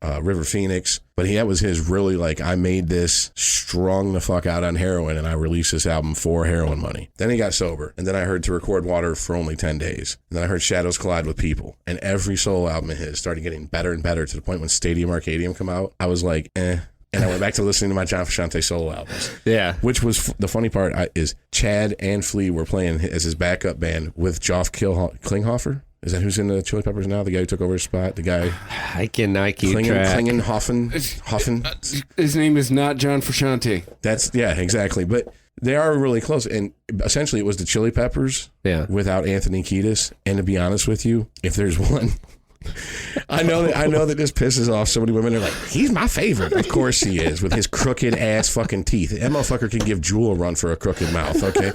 Speaker 3: River Phoenix. But that was his really like, I made this strung the fuck out on heroin and I released this album for heroin money. Then he got sober. And then I heard To Record Water for Only 10 Days. And then I heard Shadows Collide with People. And every solo album of his started getting better and better to the point when Stadium Arcadium come out, I was like, eh. And I went back to listening to my John Frusciante solo albums.
Speaker 5: Yeah.
Speaker 3: Which was the funny part is Chad and Flea were playing as his backup band with Joff Klinghoffer. Is that who's in the Chili Peppers now? The guy who took over his spot? The guy...
Speaker 5: I cannot keep track.
Speaker 3: Klingenhoffen?
Speaker 4: His name is not John Frusciante.
Speaker 3: Yeah, exactly. But they are really close. And essentially it was the Chili Peppers without Anthony Kiedis. And to be honest with you, if there's one... I know that this pisses off so many women. They're like, he's my favorite. Of course he is, with his crooked ass fucking teeth. That motherfucker can give Jewel a run for a crooked mouth, okay?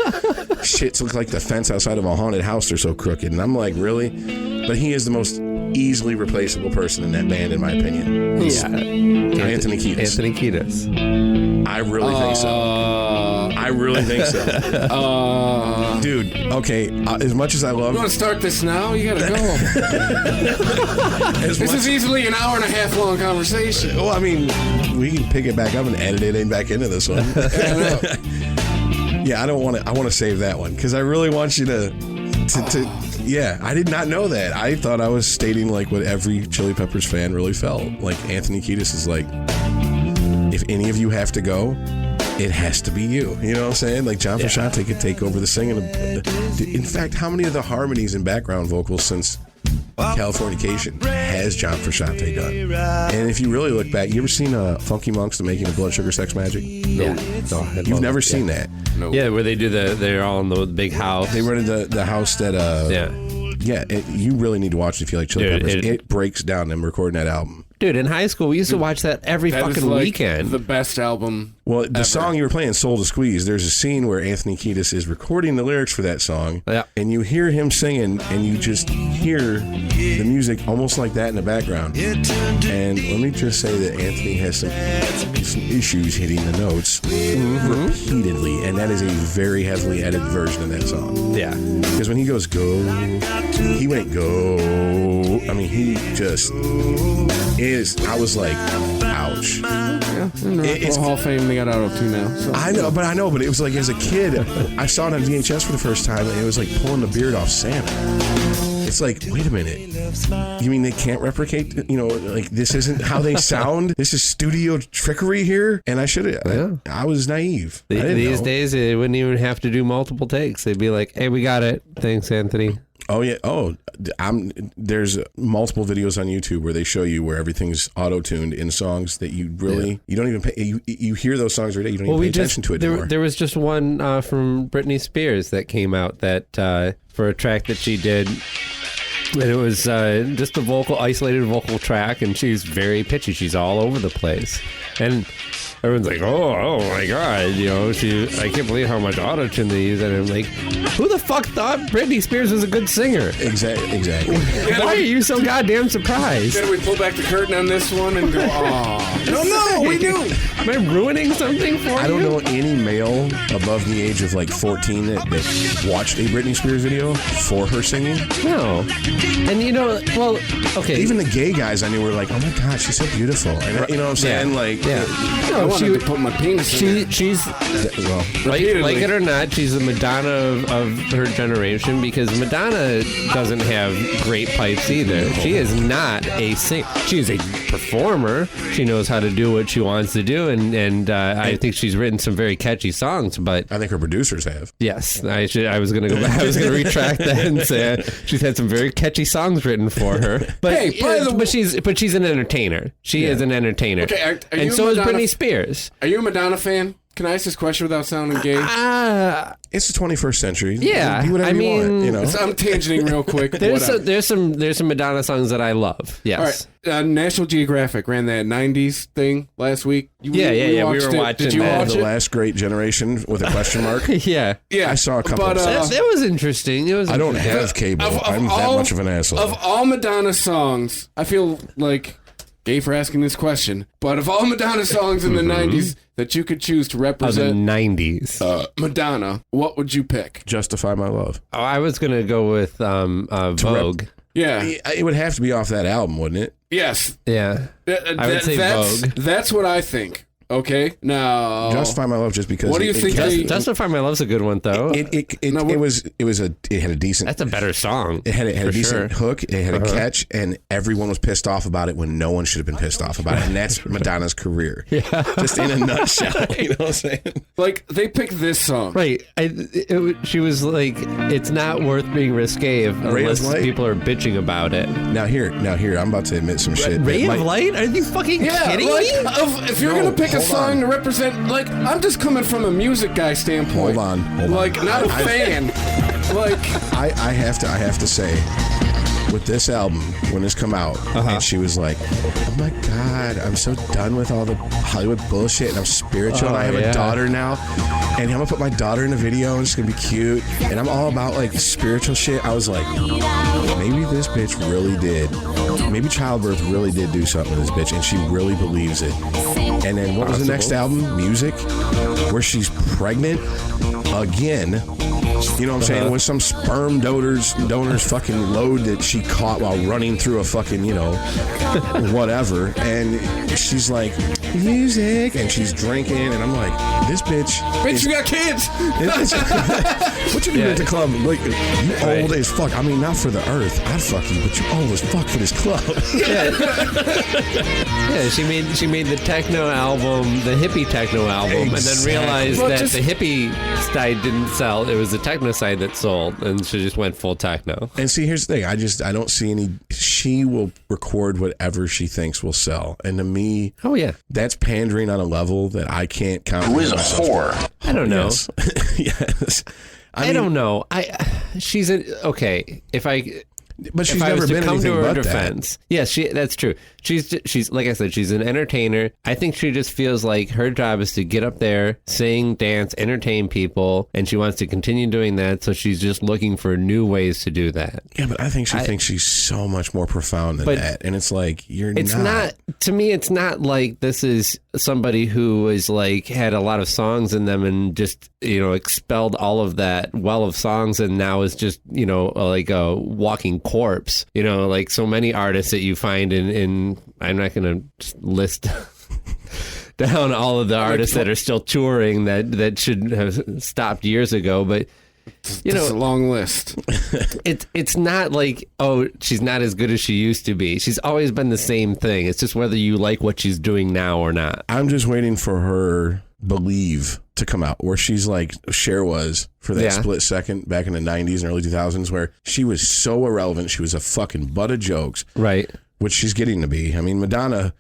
Speaker 3: Shits look like the fence outside of a haunted house. They're so crooked. And I'm like, really? But he is the most easily replaceable person in that band, in my opinion. Anthony Kiedis.
Speaker 5: Anthony Kiedis.
Speaker 3: I really think so. I really think so. Dude, okay, as much as I love...
Speaker 4: You want to start this now? You gotta go. This is easily an hour and a half long conversation.
Speaker 3: Well, I mean, we can pick it back up and edit it back into this one. Yeah, I don't want to... I want to save that one, because I really want you to... Yeah, I did not know that. I thought I was stating like what every Chili Peppers fan really felt. Like Anthony Kiedis is like, if any of you have to go, it has to be you. You know what I'm saying? Like John Frusciante could take over the singing. In fact, how many of the harmonies and background vocals since Californication has John Frusciante done? And if you really look back, you ever seen Funky Monks, The Making of Blood Sugar Sex Magic?
Speaker 5: No.
Speaker 3: You've never seen that?
Speaker 4: No.
Speaker 5: Yeah, where they do they're all in the big house.
Speaker 3: They rented the house that you really need to watch it if you like Chili Peppers. It breaks down them recording that album.
Speaker 5: Dude, in high school, we used to watch that every fucking weekend.
Speaker 4: The best album.
Speaker 3: Well, the
Speaker 4: ever.
Speaker 3: song you were playing, Soul to Squeeze, there's a scene where Anthony Kiedis is recording the lyrics for that song, and you hear him singing, and you just hear the music almost like that in the background. And let me just say that Anthony has some issues hitting the notes repeatedly, and that is a very heavily edited version of that song.
Speaker 5: Yeah.
Speaker 3: Because when he goes, go, he went, go. I mean, he just... I was like, ouch.
Speaker 4: Yeah, it's Hall of Fame. They got auto-tune now. So.
Speaker 3: I know, but it was like as a kid, I saw it on VHS for the first time, and it was like pulling the beard off Santa. It's like, wait a minute. You mean they can't replicate? You know, like this isn't how they sound. This is studio trickery here. And I should have. I was naive.
Speaker 5: These days, they wouldn't even have to do multiple takes. They'd be like, "Hey, we got it. Thanks, Anthony."
Speaker 3: Oh yeah. Oh, there's multiple videos on YouTube where they show you where everything's auto-tuned in songs that you really you don't even pay. You hear those songs every day. You don't even pay attention to it anymore.
Speaker 5: There was just one from Britney Spears that came out that for a track that she did. And it was just a isolated vocal track, and she's very pitchy. She's all over the place. And everyone's like, oh my God, you know, I can't believe how much auto-tune they use. And I'm like, who the fuck thought Britney Spears was a good singer?
Speaker 3: Exactly.
Speaker 5: Why are you so goddamn surprised?
Speaker 4: Can we pull back the curtain on this one and go, oh, no, we do.
Speaker 5: Am I ruining something for you?
Speaker 3: I don't know any male above the age of like 14 that watched a Britney Spears video for her singing.
Speaker 5: No. And you know, well, okay.
Speaker 3: Even the gay guys I knew were like, oh my God, she's so beautiful. And you know what I'm saying? Like,
Speaker 4: I wanted to put my penis in
Speaker 5: she's like it or not, she's the Madonna of her generation, because Madonna doesn't have great pipes either. She is not a singer. She is a performer. She knows how to do what she wants to do, and I think she's written some very catchy songs. But
Speaker 3: I think her producers have.
Speaker 5: Yes, I was gonna go back. I was gonna retract that and say she's had some very catchy songs written for her. But but she's an entertainer. She is an entertainer. Okay, and so is Britney Spears.
Speaker 4: Are you a Madonna fan? Can I ask this question without sounding gay?
Speaker 3: It's the 21st century.
Speaker 5: Yeah,
Speaker 3: do whatever you want. You know,
Speaker 4: I'm tangenting real quick.
Speaker 5: There's some Madonna songs that I love. Yes.
Speaker 4: All right. National Geographic ran that 90s thing last week.
Speaker 5: We were watching.
Speaker 4: Did you watch
Speaker 3: The
Speaker 4: it?
Speaker 3: Last Great Generation with a question mark.
Speaker 5: Yeah.
Speaker 3: I saw a couple. But,
Speaker 5: that was interesting.
Speaker 3: I don't have cable. I'm that much of an asshole.
Speaker 4: Of all Madonna songs, I feel like gay for asking this question, but of all Madonna songs in the 90s that you could choose to represent
Speaker 5: the 90s
Speaker 4: Madonna, what would you pick?
Speaker 3: Justify My Love.
Speaker 5: Oh, I was going to go with Vogue.
Speaker 4: Yeah.
Speaker 3: It would have to be off that album, wouldn't it?
Speaker 4: Yes.
Speaker 5: Yeah. I would say Vogue.
Speaker 4: That's what I think. Okay, now
Speaker 3: Justify My Love, just because.
Speaker 4: What do you think?
Speaker 5: Justify My Love's a good one, though.
Speaker 3: It had a decent.
Speaker 5: That's a better song.
Speaker 3: It had a decent hook. It had a catch, and everyone was pissed off about it when no one should have been pissed off about it. And that's Madonna's career. Yeah, just in a nutshell. You know what I'm saying?
Speaker 4: Like they picked this song,
Speaker 5: right? She was like, "It's not worth being risque unless people are bitching about it."
Speaker 3: Now here, I'm about to admit some shit.
Speaker 5: Ray of Light? Are you fucking kidding me?
Speaker 4: If you're gonna pick a song to represent, like, I'm just coming from a music guy standpoint.
Speaker 3: Hold on.
Speaker 4: Like, not a fan. Like,
Speaker 3: I have to say, with this album, when this come out, and she was like, "Oh my God, I'm so done with all the Hollywood bullshit, and I'm spiritual, and I have a daughter now, and I'm gonna put my daughter in a video, and it's gonna be cute, and I'm all about like spiritual shit." I was like, maybe this bitch really did. Maybe childbirth really did do something to this bitch, and she really believes it. And then what was the next album? Music, where she's pregnant again. You know what I'm saying? With some sperm donor's fucking load that she caught while running through a fucking, whatever. And she's like, music, and she's drinking, and I'm like, this bitch.
Speaker 4: Bitch, you got kids.
Speaker 3: What you doing at the club? Like, you old as fuck. I mean, not for the earth. I'd fuck you, but you old as fuck for this club.
Speaker 5: Yeah, she made the techno album, the hippie techno album, and then realized that the hippie side didn't sell. It was the techno side that sold, and she just went full techno.
Speaker 3: And see, here's the thing. I don't see any. She will record whatever she thinks will sell, and to me, that's pandering on a level that I can't count.
Speaker 6: Who is a whore?
Speaker 5: I don't know.
Speaker 3: Yes.
Speaker 5: I don't know. She's okay.
Speaker 3: But she's never been anything but
Speaker 5: defense. Yes, that's true. She's like I said, she's an entertainer. I think she just feels like her job is to get up there, sing, dance, entertain people, and she wants to continue doing that. So she's just looking for new ways to do that.
Speaker 3: Yeah, but I think she thinks she's so much more profound than that, and it's like
Speaker 5: it's not. To me, it's not like this is somebody who is like had a lot of songs in them and just expelled all of that well of songs and now is just like a walking corpse. Like so many artists that you find in I'm not going to list down all of the artists that are still touring that should have stopped years ago, but
Speaker 4: it's a long list.
Speaker 5: It's not like, oh, she's not as good as she used to be. She's always been the same thing. It's just whether you like what she's doing now or not.
Speaker 3: I'm just waiting for her Believe to come out, where she's like Cher was for that split second back in the 90s and early 2000s, where she was so irrelevant. She was a fucking butt of jokes.
Speaker 5: Right.
Speaker 3: Which she's getting to be. I mean, Madonna,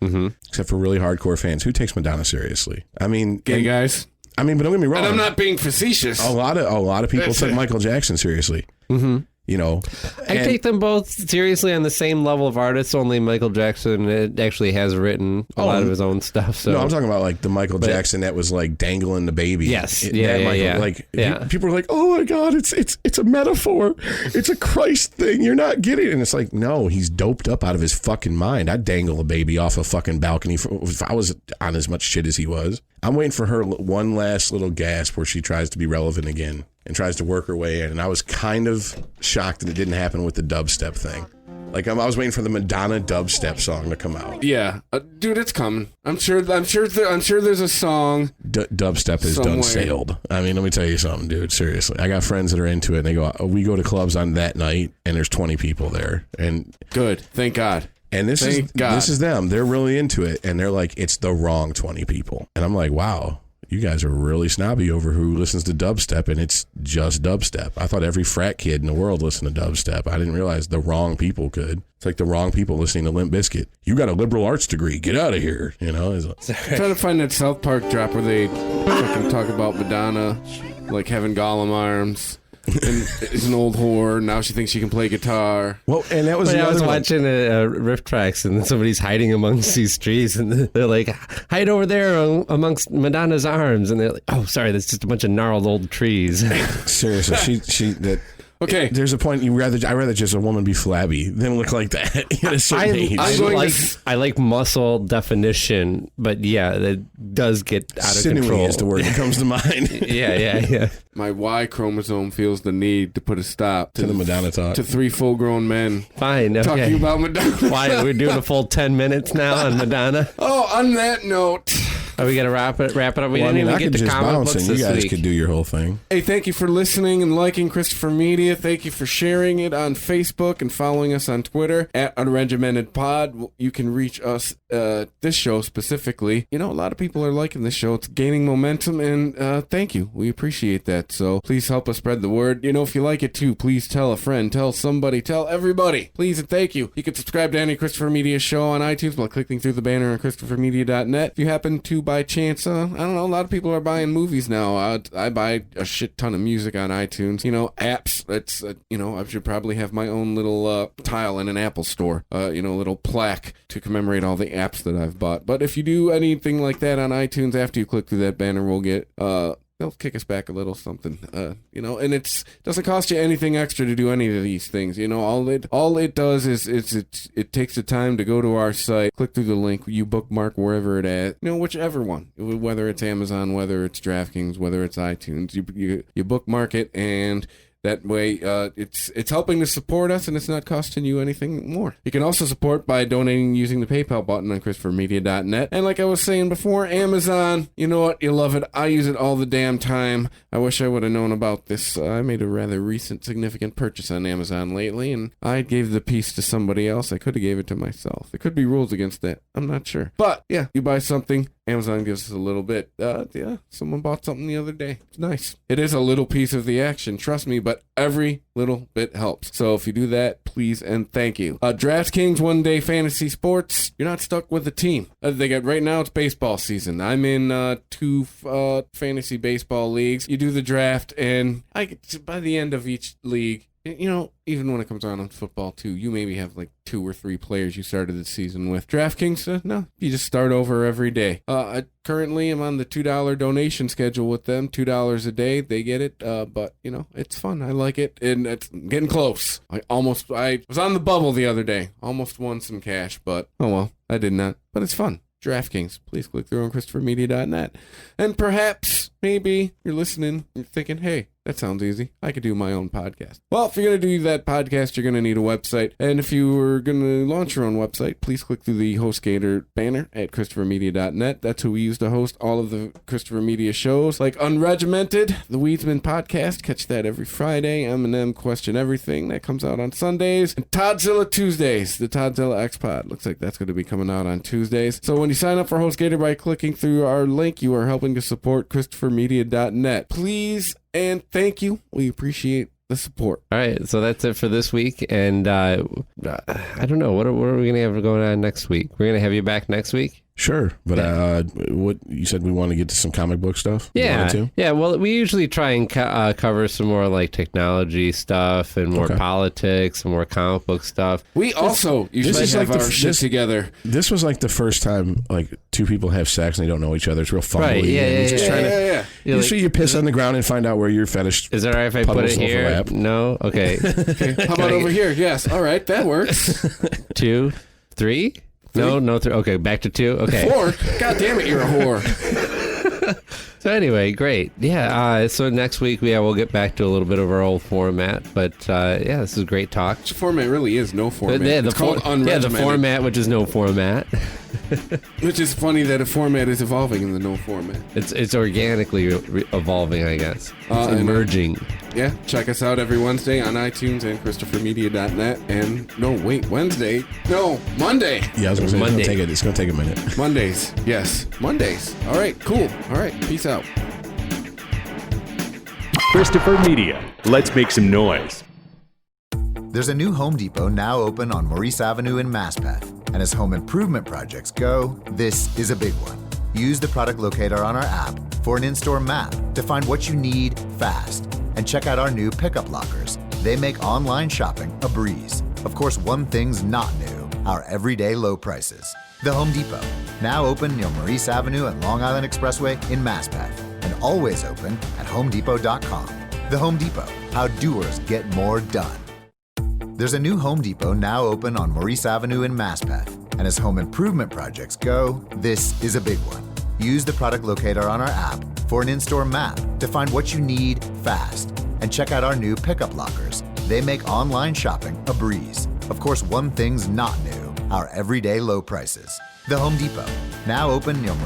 Speaker 3: except for really hardcore fans, who takes Madonna seriously? I mean,
Speaker 4: gay guys.
Speaker 3: I mean, but don't get me wrong.
Speaker 4: And I'm not being facetious.
Speaker 3: A lot of people took Michael Jackson seriously. Mm-hmm.
Speaker 5: I take them both seriously on the same level of artists. Only Michael Jackson actually has written a lot of his own stuff. So
Speaker 3: no, I'm talking about like the Michael Jackson that was like dangling the baby.
Speaker 5: Yes,
Speaker 3: People are like, oh my God, it's a metaphor. It's a Christ thing. You're not getting it. And it's like, no, he's doped up out of his fucking mind. I'd dangle a baby off a fucking balcony if I was on as much shit as he was. I'm waiting for her one last little gasp where she tries to be relevant again and tries to work her way in. And I was kind of shocked that it didn't happen with the dubstep thing. Like I was waiting for the Madonna dubstep song to come out.
Speaker 4: Yeah, dude, it's coming. I'm sure there's a song.
Speaker 3: Dubstep is done sailed. I mean, let me tell you something, dude. Seriously, I got friends that are into it, and they go, we go to clubs on that night, and there's 20 people there, and
Speaker 4: good, thank God.
Speaker 3: And this is them. They're really into it, and they're like, it's the wrong 20 people, and I'm like, wow. You guys are really snobby over who listens to dubstep, and it's just dubstep. I thought every frat kid in the world listened to dubstep. I didn't realize the wrong people could. It's like the wrong people listening to Limp Bizkit. You got a liberal arts degree. Get out of here. I'm
Speaker 4: trying to find that South Park drop where they fucking talk about Madonna, like having Gollum arms. And is an old whore. Now she thinks she can play guitar.
Speaker 3: Well, and that was
Speaker 5: I was watching Riff Tracks, and somebody's hiding amongst these trees, and they're like, hide over there amongst Madonna's arms, and they're like, oh, sorry, that's just a bunch of gnarled old trees.
Speaker 3: Seriously, she that.
Speaker 4: Okay.
Speaker 3: There's a point I'd rather just a woman be flabby than look like that at a certain age.
Speaker 5: I like muscle definition, but yeah, it does get out of
Speaker 3: Sinewy
Speaker 5: control.
Speaker 3: is the word that comes to mind.
Speaker 5: Yeah.
Speaker 4: My Y chromosome feels the need to put a stop
Speaker 3: To the Madonna talk.
Speaker 4: to 3 full-grown men
Speaker 5: Fine. Okay.
Speaker 4: talking about Madonna.
Speaker 5: Why we're doing a full 10 minutes now on Madonna?
Speaker 4: Oh, on that note,
Speaker 5: Are we gonna wrap it up? We
Speaker 3: Well, I
Speaker 5: didn't
Speaker 3: mean, I
Speaker 5: even
Speaker 3: could
Speaker 5: get to
Speaker 3: just
Speaker 5: comic
Speaker 3: bounce
Speaker 5: books
Speaker 3: and you
Speaker 5: this
Speaker 3: guys
Speaker 5: week.
Speaker 3: could do your whole thing.
Speaker 4: hey, thank you for listening and liking Christopher Media. Thank you for sharing it on Facebook and following us on Twitter at Unregimented Pod. You can reach us, this show specifically. You know, a lot of people are liking this show. It's gaining momentum, and thank you. We appreciate that. So please help us spread the word. You know, if you like it too, please tell a friend, tell somebody, tell everybody. Please and thank you. You can subscribe to any Christopher Media show on iTunes by clicking through the banner on ChristopherMedia.net. If you happen to, by chance, I don't know, a lot of people are buying movies now. I buy a shit ton of music on iTunes. You know, apps. That's, you know, I should probably have my own little tile in an Apple store. You know, a little plaque to commemorate all the apps that I've bought. But if you do anything like that on iTunes, after you click through that banner, we'll get they'll kick us back a little something, you know, and it doesn't cost you anything extra to do any of these things. You know, all it does is it takes the time to go to our site, click through the link, you bookmark wherever it at, you know, whichever one, whether it's Amazon, whether it's DraftKings, whether it's iTunes, you bookmark it, and that way, it's helping to support us, and it's not costing you anything more. You can also support by donating using the PayPal button on ChristopherMedia.net. And like I was saying before, Amazon, you know what? You love it. I use it all the damn time. I wish I would have known about this. I made a rather recent, significant purchase on Amazon lately, and I gave the piece to somebody else. I could have gave it to myself. There could be rules against that. I'm not sure. But, yeah, you buy something, Amazon gives us a little bit. Yeah, someone bought something the other day. It's nice. It is a little piece of the action, trust me, but every little bit helps. So if you do that, please and thank you. DraftKings One Day Fantasy Sports, you're not stuck with a team. They got, right now it's baseball season. I'm in 2 fantasy baseball leagues. You do the draft, and by the end of each league, you know, even when it comes around on football too, you maybe have like 2 or 3 players you started the season with. DraftKings, no, you just start over every day. I currently am on the $2 donation schedule with them, $2 a day. They get it, but you know, it's fun. I like it, and it's getting close. I was on the bubble the other day, almost won some cash, but oh well, I did not. But it's fun. DraftKings, please click through on ChristopherMedia.net. And perhaps, maybe, you're listening, you're thinking, hey, that sounds easy. I could do my own podcast. Well, if you're going to do that podcast, you're going to need a website. And if you were going to launch your own website, please click through the HostGator banner at ChristopherMedia.net. That's who we use to host all of the Christopher Media shows, like Unregimented, the Weedsman podcast. Catch that every Friday. M&M Question Everything. That comes out on Sundays. And Toddzilla Tuesdays, the Toddzilla X-Pod. Looks like that's going to be coming out on Tuesdays. So when you sign up for HostGator by clicking through our link, you are helping to support ChristopherMedia.net. Please and thank you. We appreciate the support.
Speaker 5: All right, so that's it for this week, and I don't know, what are we gonna have going on next week? We're gonna have you back next week.
Speaker 3: Sure, but what you said, we want to get to some comic book stuff?
Speaker 5: Yeah. Well, we usually try and cover some more like technology stuff and more politics and more comic book stuff.
Speaker 4: We also usually have our shit together.
Speaker 3: This was like the first time like 2 people have sex and they don't know each other. It's real fun.
Speaker 5: Right?
Speaker 3: Yeah. You piss on the ground and find out where your fetish.
Speaker 5: Is it all right if I put it here?
Speaker 3: Overlap.
Speaker 5: No. Okay.
Speaker 4: How about over here? Yes. All right, that works.
Speaker 5: 2, 3. No, 3. Okay, back to 2. Okay.
Speaker 4: 4. God damn it, you're a whore.
Speaker 5: So anyway, great. Yeah. So next week, we'll get back to a little bit of our old format. But yeah, this is a great talk.
Speaker 4: The format really is no format. It's called Unregimented.
Speaker 5: Yeah, the format, which is no format.
Speaker 4: Which is funny that a format is evolving in the no format.
Speaker 5: It's organically evolving, I guess. It's emerging.
Speaker 4: Yeah, check us out every Wednesday on iTunes and ChristopherMedia.net. And Wednesday? No, Monday.
Speaker 3: Yeah, I was going to say,
Speaker 5: Monday.
Speaker 3: It's going to take a minute.
Speaker 4: Mondays, yes, Mondays. All right, cool. All right, peace out.
Speaker 6: Christopher Media. Let's make some noise.
Speaker 1: There's a new Home Depot now open on Maurice Avenue in Maspeth. And as home improvement projects go, this is a big one. Use the product locator on our app for an in-store map to find what you need fast. And check out our new pickup lockers. They make online shopping a breeze. Of course, one thing's not new, our everyday low prices. The Home Depot, now open near Maurice Avenue and Long Island Expressway in Maspeth, and always open at homedepot.com. The Home Depot, how doers get more done. There's a new Home Depot now open on Maurice Avenue in Maspeth. And as home improvement projects go, this is a big one. Use the product locator on our app for an in-store map to find what you need fast. And check out our new pickup lockers. They make online shopping a breeze. Of course, one thing's not new, our everyday low prices. The Home Depot, now open near Maurice